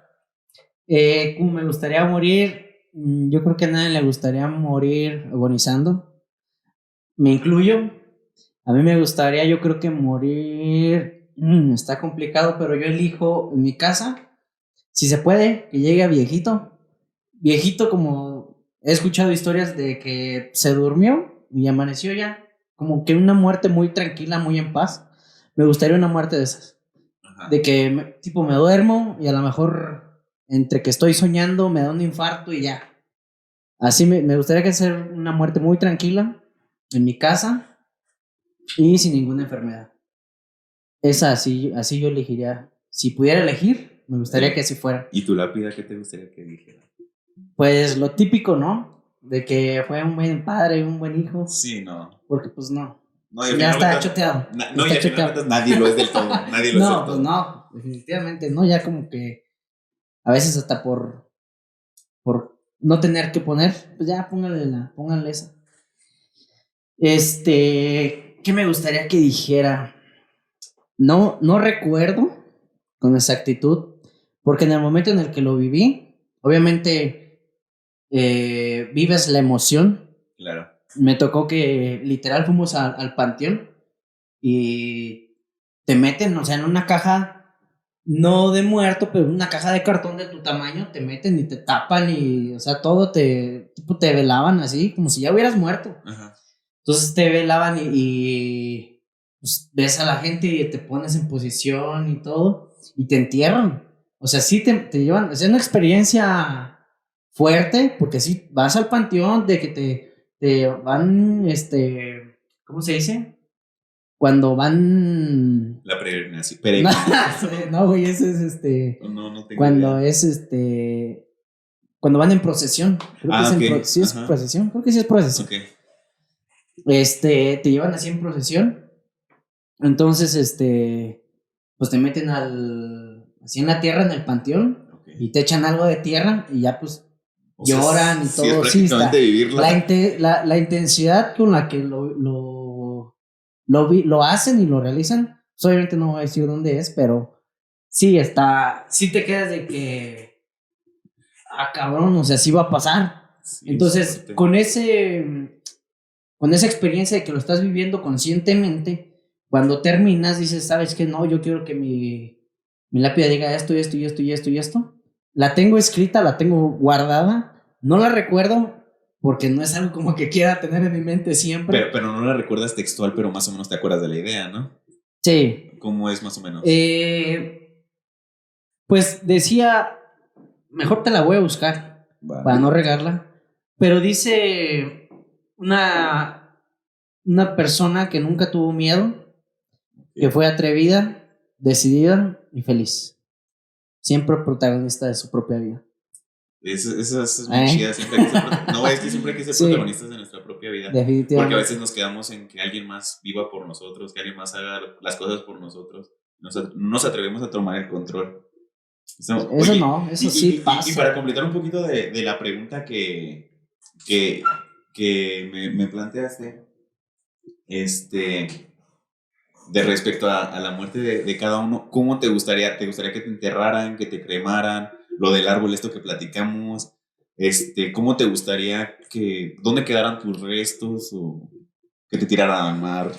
como me gustaría morir, yo creo que a nadie le gustaría morir agonizando. Me incluyo. A mí me gustaría, yo creo que morir, está complicado, pero yo elijo en mi casa, si se puede, que llegue a viejito. Viejito, como he escuchado historias de que se durmió y amaneció ya, como que una muerte muy tranquila, muy en paz. Me gustaría una muerte de esas. Ajá. De que tipo me duermo y a lo mejor entre que estoy soñando me da un infarto y ya. Así me gustaría que sea una muerte muy tranquila en mi casa y sin ninguna enfermedad. Esa así yo elegiría. Si pudiera elegir, me gustaría que así fuera. ¿Y tu lápida qué te gustaría que dijera? Pues lo típico, ¿no? De que fue un buen padre, un buen hijo. Sí, no. Porque pues no. Ya está choteado. No, ya choteado. Nadie lo es del todo. Nadie lo es del todo. Pues no, definitivamente no. Ya como que a veces hasta por no tener que poner, pues ya pónganle esa. ¿Qué me gustaría que dijera? No recuerdo con exactitud, porque en el momento en el que lo viví, obviamente vives la emoción. Claro. Me tocó que literal fuimos al panteón y te meten, o sea, en una caja, no de muerto, pero en una caja de cartón de tu tamaño, te meten y te tapan y, o sea, todo te velaban así, como si ya hubieras muerto. Ajá. Entonces te velaban y pues, ves a la gente y te pones en posición y todo, y te entierran. O sea, sí te llevan, es una experiencia fuerte, porque sí vas al panteón de que te van, ¿cómo se dice? Cuando van... La peregrinación. No, güey, eso es No tengo cuando idea. es cuando van en procesión. Creo que es sí es procesión, creo que sí es procesión. Okay. Te llevan así en procesión. Entonces, pues te meten así en la tierra, en el panteón, okay, y te echan algo de tierra y ya pues lloran y todo. Sí, la intensidad con la que lo hacen y lo realizan, pues obviamente no voy a decir dónde es, pero sí te quedas de que cabrón, o sea, sí va a pasar. Sí, entonces, con esa experiencia de que lo estás viviendo conscientemente, cuando terminas dices, ¿sabes qué? No, yo quiero que mi lápida diga esto, esto y esto y esto y esto. La tengo escrita, la tengo guardada, no la recuerdo porque no es algo como que quiera tener en mi mente siempre. Pero no la recuerdas textual, pero más o menos te acuerdas de la idea, ¿no? Sí. ¿Cómo es más o menos? Pues decía, mejor te la voy a buscar, vale, para no regarla. Pero dice una persona que nunca tuvo miedo, que fue atrevida, decidida y feliz. siempre protagonista de su propia vida. Esa es muy chida. Siempre hay que ser no, es que siempre hay que ser protagonistas de nuestra propia vida. Definitivamente. Porque a veces nos quedamos en que alguien más viva por nosotros, que alguien más haga las cosas por nosotros. No nos atrevemos a tomar el control. Eso oye, no, eso sí pasa. Y para completar un poquito de la pregunta que me planteaste, de respecto a la muerte de cada uno, ¿cómo te gustaría? ¿Te gustaría que te enterraran, que te cremaran? Lo del árbol, esto que platicamos, ¿cómo te gustaría dónde quedaran tus restos o que te tiraran al mar?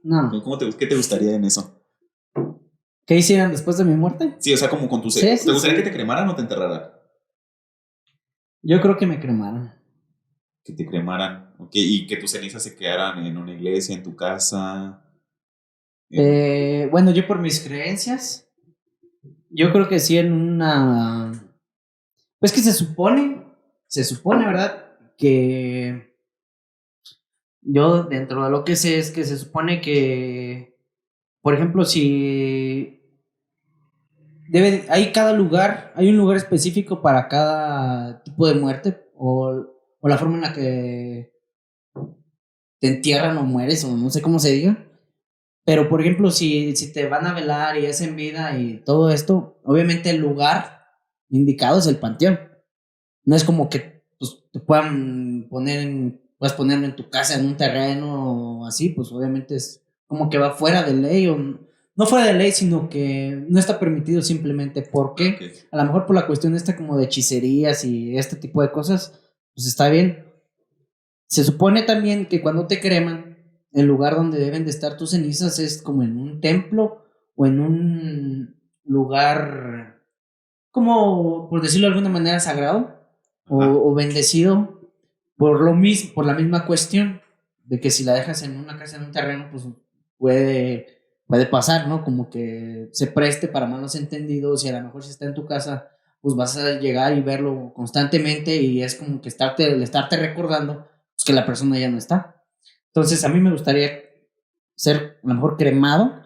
No. ¿Qué te gustaría en eso? ¿Qué hicieran después de mi muerte? Sí, o sea, como con tu ¿te gustaría que te cremaran o te enterraran? Yo creo que me cremaran. Que te cremaran, y que tus cenizas se quedaran en una iglesia, en tu casa. Bueno, yo por mis creencias, yo creo que sí en una... Pues que se supone, ¿verdad? Que yo dentro de lo que sé es que se supone que, por ejemplo, si hay cada lugar, hay un lugar específico para cada tipo de muerte o la forma en la que te entierran o mueres o no sé cómo se diga. Pero, por ejemplo, si te van a velar y es en vida y todo esto, obviamente el lugar indicado es el panteón. No es como que pues, te puedan puedas ponerlo en tu casa, en un terreno o así, pues obviamente es como que va fuera de ley o no fuera de ley, sino que no está permitido simplemente porque a lo mejor por la cuestión esta como de hechicerías y este tipo de cosas, pues está bien. Se supone también que cuando te creman, el lugar donde deben de estar tus cenizas es como en un templo o en un lugar, como por decirlo de alguna manera, sagrado o bendecido por lo mismo, por la misma cuestión de que si la dejas en una casa, en un terreno, pues puede pasar, ¿no? Como que se preste para malos entendidos y a lo mejor si está en tu casa, pues vas a llegar y verlo constantemente y es como que estarte recordando pues, que la persona ya no está. Entonces a mí me gustaría ser a lo mejor cremado.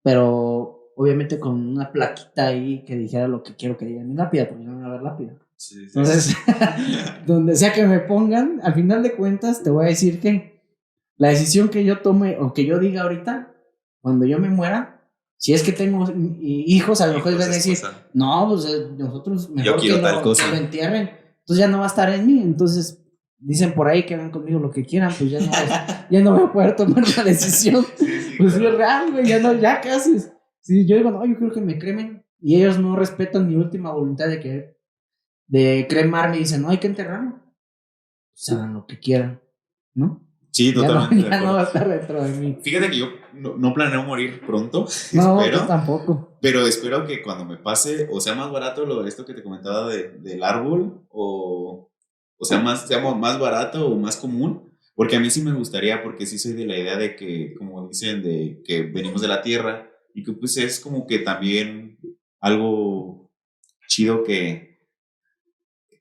Pero obviamente con una plaquita ahí que dijera lo que quiero que diga en mi lápida, porque no va a haber lápida. Sí. Entonces, donde sea que me pongan, al final de cuentas te voy a decir que la decisión que yo tome o que yo diga ahorita, cuando yo me muera, si es que tengo hijos, a lo mejor van a decir, no, pues nosotros mejor que lo entierren, entonces ya no va a estar en mí, entonces dicen por ahí que hagan conmigo lo que quieran, pues ya no voy a poder tomar la decisión. Pues sí, es real, güey, ya ¿qué haces? Sí, yo digo, no, yo creo que me cremen. Y ellos no respetan mi última voluntad de cremarme y dicen, no, hay que enterrarlo. Pues hagan lo que quieran, ¿no? Sí, totalmente. Ya no va a estar dentro de mí. Fíjate que yo no planeo morir pronto. No, yo tampoco. Pero espero que cuando me pase, o sea más barato esto que te comentaba del árbol, o sea más barato o más común, porque a mí sí me gustaría, porque sí soy de la idea de que, como dicen, de que venimos de la tierra y que pues es como que también algo chido que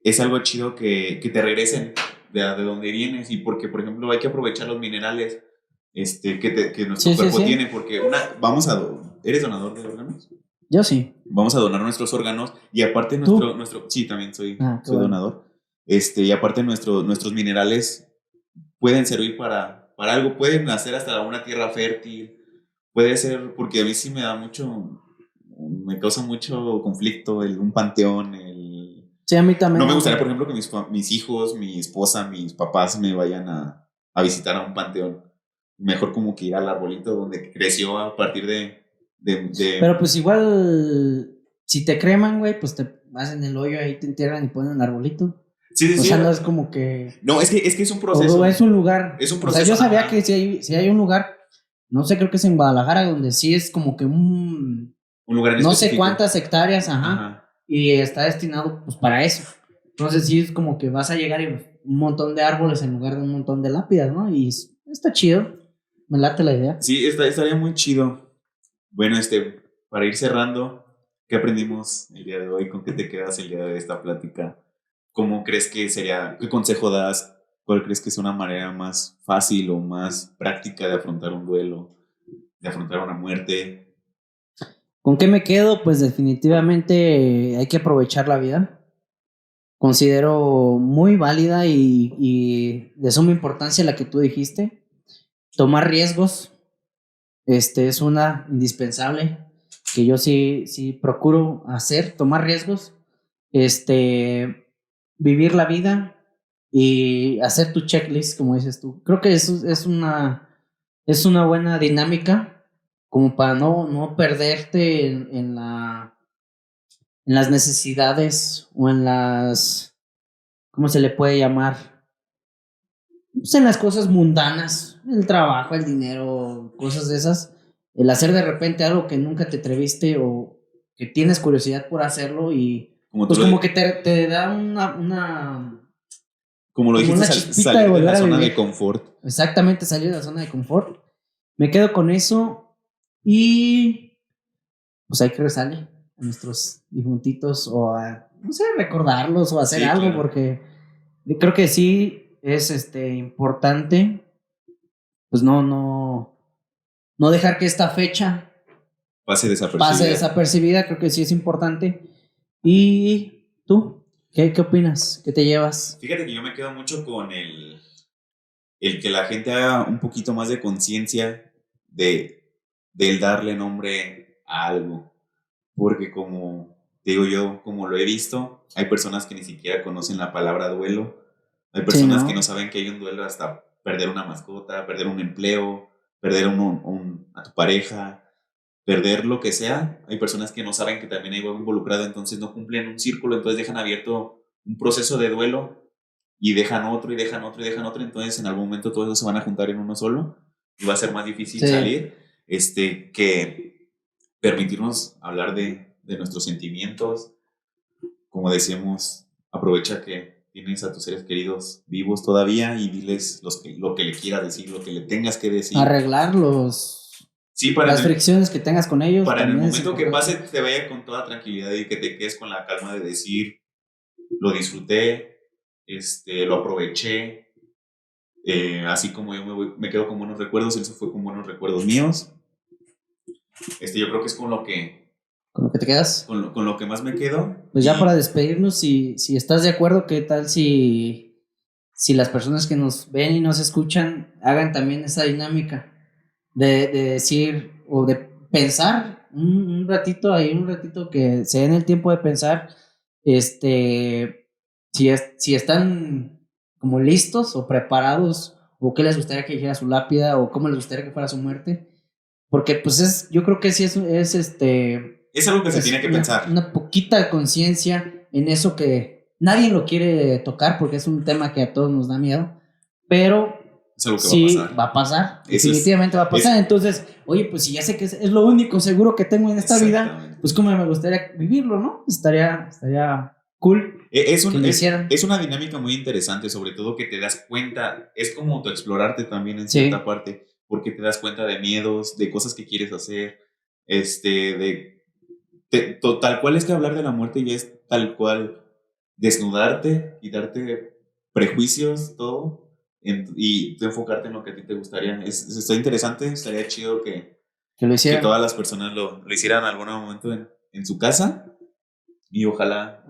te regresen de donde vienes y porque, por ejemplo, hay que aprovechar los minerales que nuestro cuerpo tiene, porque ¿eres donador de órganos? Yo sí. Vamos a donar nuestros órganos y aparte sí, también soy donador. Y aparte nuestros minerales pueden servir para algo, pueden hacer hasta una tierra fértil, puede ser, porque a mí sí me causa mucho conflicto un panteón, Sí, a mí también. No me gustaría, por ejemplo, que mis hijos, mi esposa, mis papás me vayan a visitar a un panteón. Mejor como que ir al arbolito donde creció a partir de... Pero pues igual, si te creman, güey, pues te hacen el hoyo ahí, te entierran y ponen el arbolito. Sí. O sea, no es como que... No, es que es un proceso. O es un lugar. Es un proceso. O sea, yo sabía que si hay un lugar, no sé, creo que es en Guadalajara, donde sí es como que un lugar en no específico. Sé cuántas hectáreas, y está destinado pues para eso. Entonces sí es como que vas a llegar y un montón de árboles en lugar de un montón de lápidas, ¿no? Y está chido, me late la idea. Sí, estaría muy chido. Bueno, para ir cerrando, ¿qué aprendimos el día de hoy? ¿Con qué te quedas el día de esta plática? ¿Cómo crees que sería, qué consejo das? ¿Cuál crees que es una manera más fácil o más práctica de afrontar un duelo, de afrontar una muerte? ¿Con qué me quedo? Pues definitivamente hay que aprovechar la vida. Considero muy válida y de suma importancia la que tú dijiste. Tomar riesgos, es una indispensable que yo sí procuro hacer, tomar riesgos, vivir la vida y hacer tu checklist, como dices tú. Creo que eso es una buena dinámica como para no perderte en las necesidades o en las, ¿cómo se le puede llamar? Pues en las cosas mundanas, el trabajo, el dinero, cosas de esas. El hacer de repente algo que nunca te atreviste o que tienes curiosidad por hacerlo y pues como que te da como lo como dijiste, una chispita salir de volver la a zona vivir. de confort. Exactamente, salir de la zona de confort. Me quedo con eso y pues hay que rezarle a nuestros difuntitos o a, no sé, recordarlos o hacer Sí, algo, claro. porque creo que sí es importante, pues no dejar que esta fecha Pase pase desapercibida, creo que sí es importante. ¿Y tú? ¿Qué opinas? ¿Qué te llevas? Fíjate que yo me quedo mucho con el que la gente haga un poquito más de conciencia del darle nombre a algo. Porque como digo yo, como lo he visto, hay personas que ni siquiera conocen la palabra duelo. Hay personas que no saben que hay un duelo hasta perder una mascota, perder un empleo, perder a tu pareja, perder lo que sea. Hay personas que no saben que también hay algo involucrado, entonces no cumplen un círculo, entonces dejan abierto un proceso de duelo y dejan otro y dejan otro y dejan otro, entonces en algún momento todos esos se van a juntar en uno solo y va a ser más difícil salir, que permitirnos hablar de nuestros sentimientos. Como decíamos, aprovecha que tienes a tus seres queridos vivos todavía y diles lo que le quieras decir, lo que le tengas que decir. Arreglar Sí, las fricciones que tengas con ellos. Para en el momento que pase te vaya con toda tranquilidad y que te quedes con la calma de decir, lo disfruté, lo aproveché, así como yo me quedo con buenos recuerdos, él se fue con buenos recuerdos míos. Yo creo que es con lo que te quedas. Con lo que más me quedo. Pues ya para despedirnos, si estás de acuerdo, ¿qué tal si las personas que nos ven y nos escuchan hagan también esa dinámica de decir o de pensar un ratito ahí, un ratito que se den el tiempo de pensar, si están como listos o preparados o qué les gustaría que dijera su lápida o cómo les gustaría que fuera su muerte, porque pues yo creo que sí es algo que se tiene que pensar. Una poquita conciencia en eso que nadie lo quiere tocar porque es un tema que a todos nos da miedo, pero es algo que sí va a pasar. Definitivamente va a pasar. Entonces, oye, pues si ya sé que es lo único seguro que tengo en esta vida, pues como me gustaría vivirlo, ¿no? Estaría cool. Es una dinámica muy interesante, sobre todo que te das cuenta, es como autoexplorarte también en cierta parte, porque te das cuenta de miedos, de cosas que quieres hacer, tal cual es que hablar de la muerte ya es tal cual desnudarte, quitarte prejuicios, todo, y enfocarte en lo que a ti te gustaría. Está interesante, estaría chido que todas las personas lo hicieran en algún momento en su casa y ojalá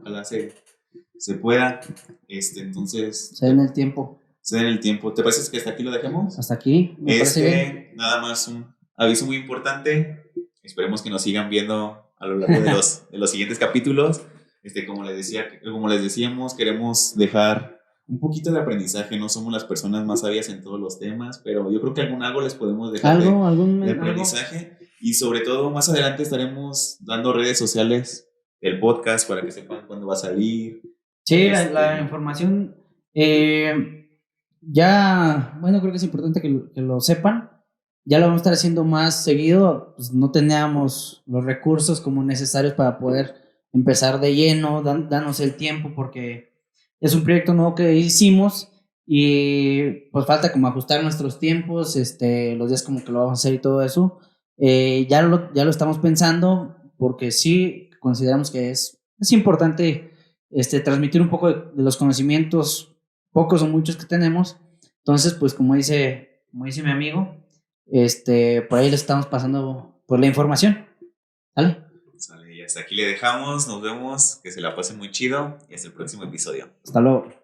se pueda. Entonces se den el tiempo. ¿Te parece que hasta aquí lo dejemos? Hasta aquí, me parece bien. Nada más un aviso muy importante. Esperemos que nos sigan viendo a lo largo de los siguientes capítulos. Como les decíamos, queremos dejar un poquito de aprendizaje. No somos las personas más sabias en todos los temas, pero yo creo que algo les podemos dejar de aprendizaje. Y sobre todo, más adelante estaremos dando redes sociales del podcast para que sepan cuándo va a salir. Sí, la información ya, bueno, creo que es importante que lo sepan. Ya lo vamos a estar haciendo más seguido, pues no teníamos los recursos como necesarios para poder empezar de lleno, danos el tiempo porque es un proyecto nuevo que hicimos y pues falta como ajustar nuestros tiempos, los días como que lo vamos a hacer y todo eso. Ya lo estamos pensando porque sí consideramos que es importante transmitir un poco de los conocimientos, pocos o muchos que tenemos. Entonces, pues como dice mi amigo, por ahí les estamos pasando por la información. ¿Vale? hasta aquí le dejamos, nos vemos, que se la pase muy chido y hasta el próximo episodio. Hasta luego.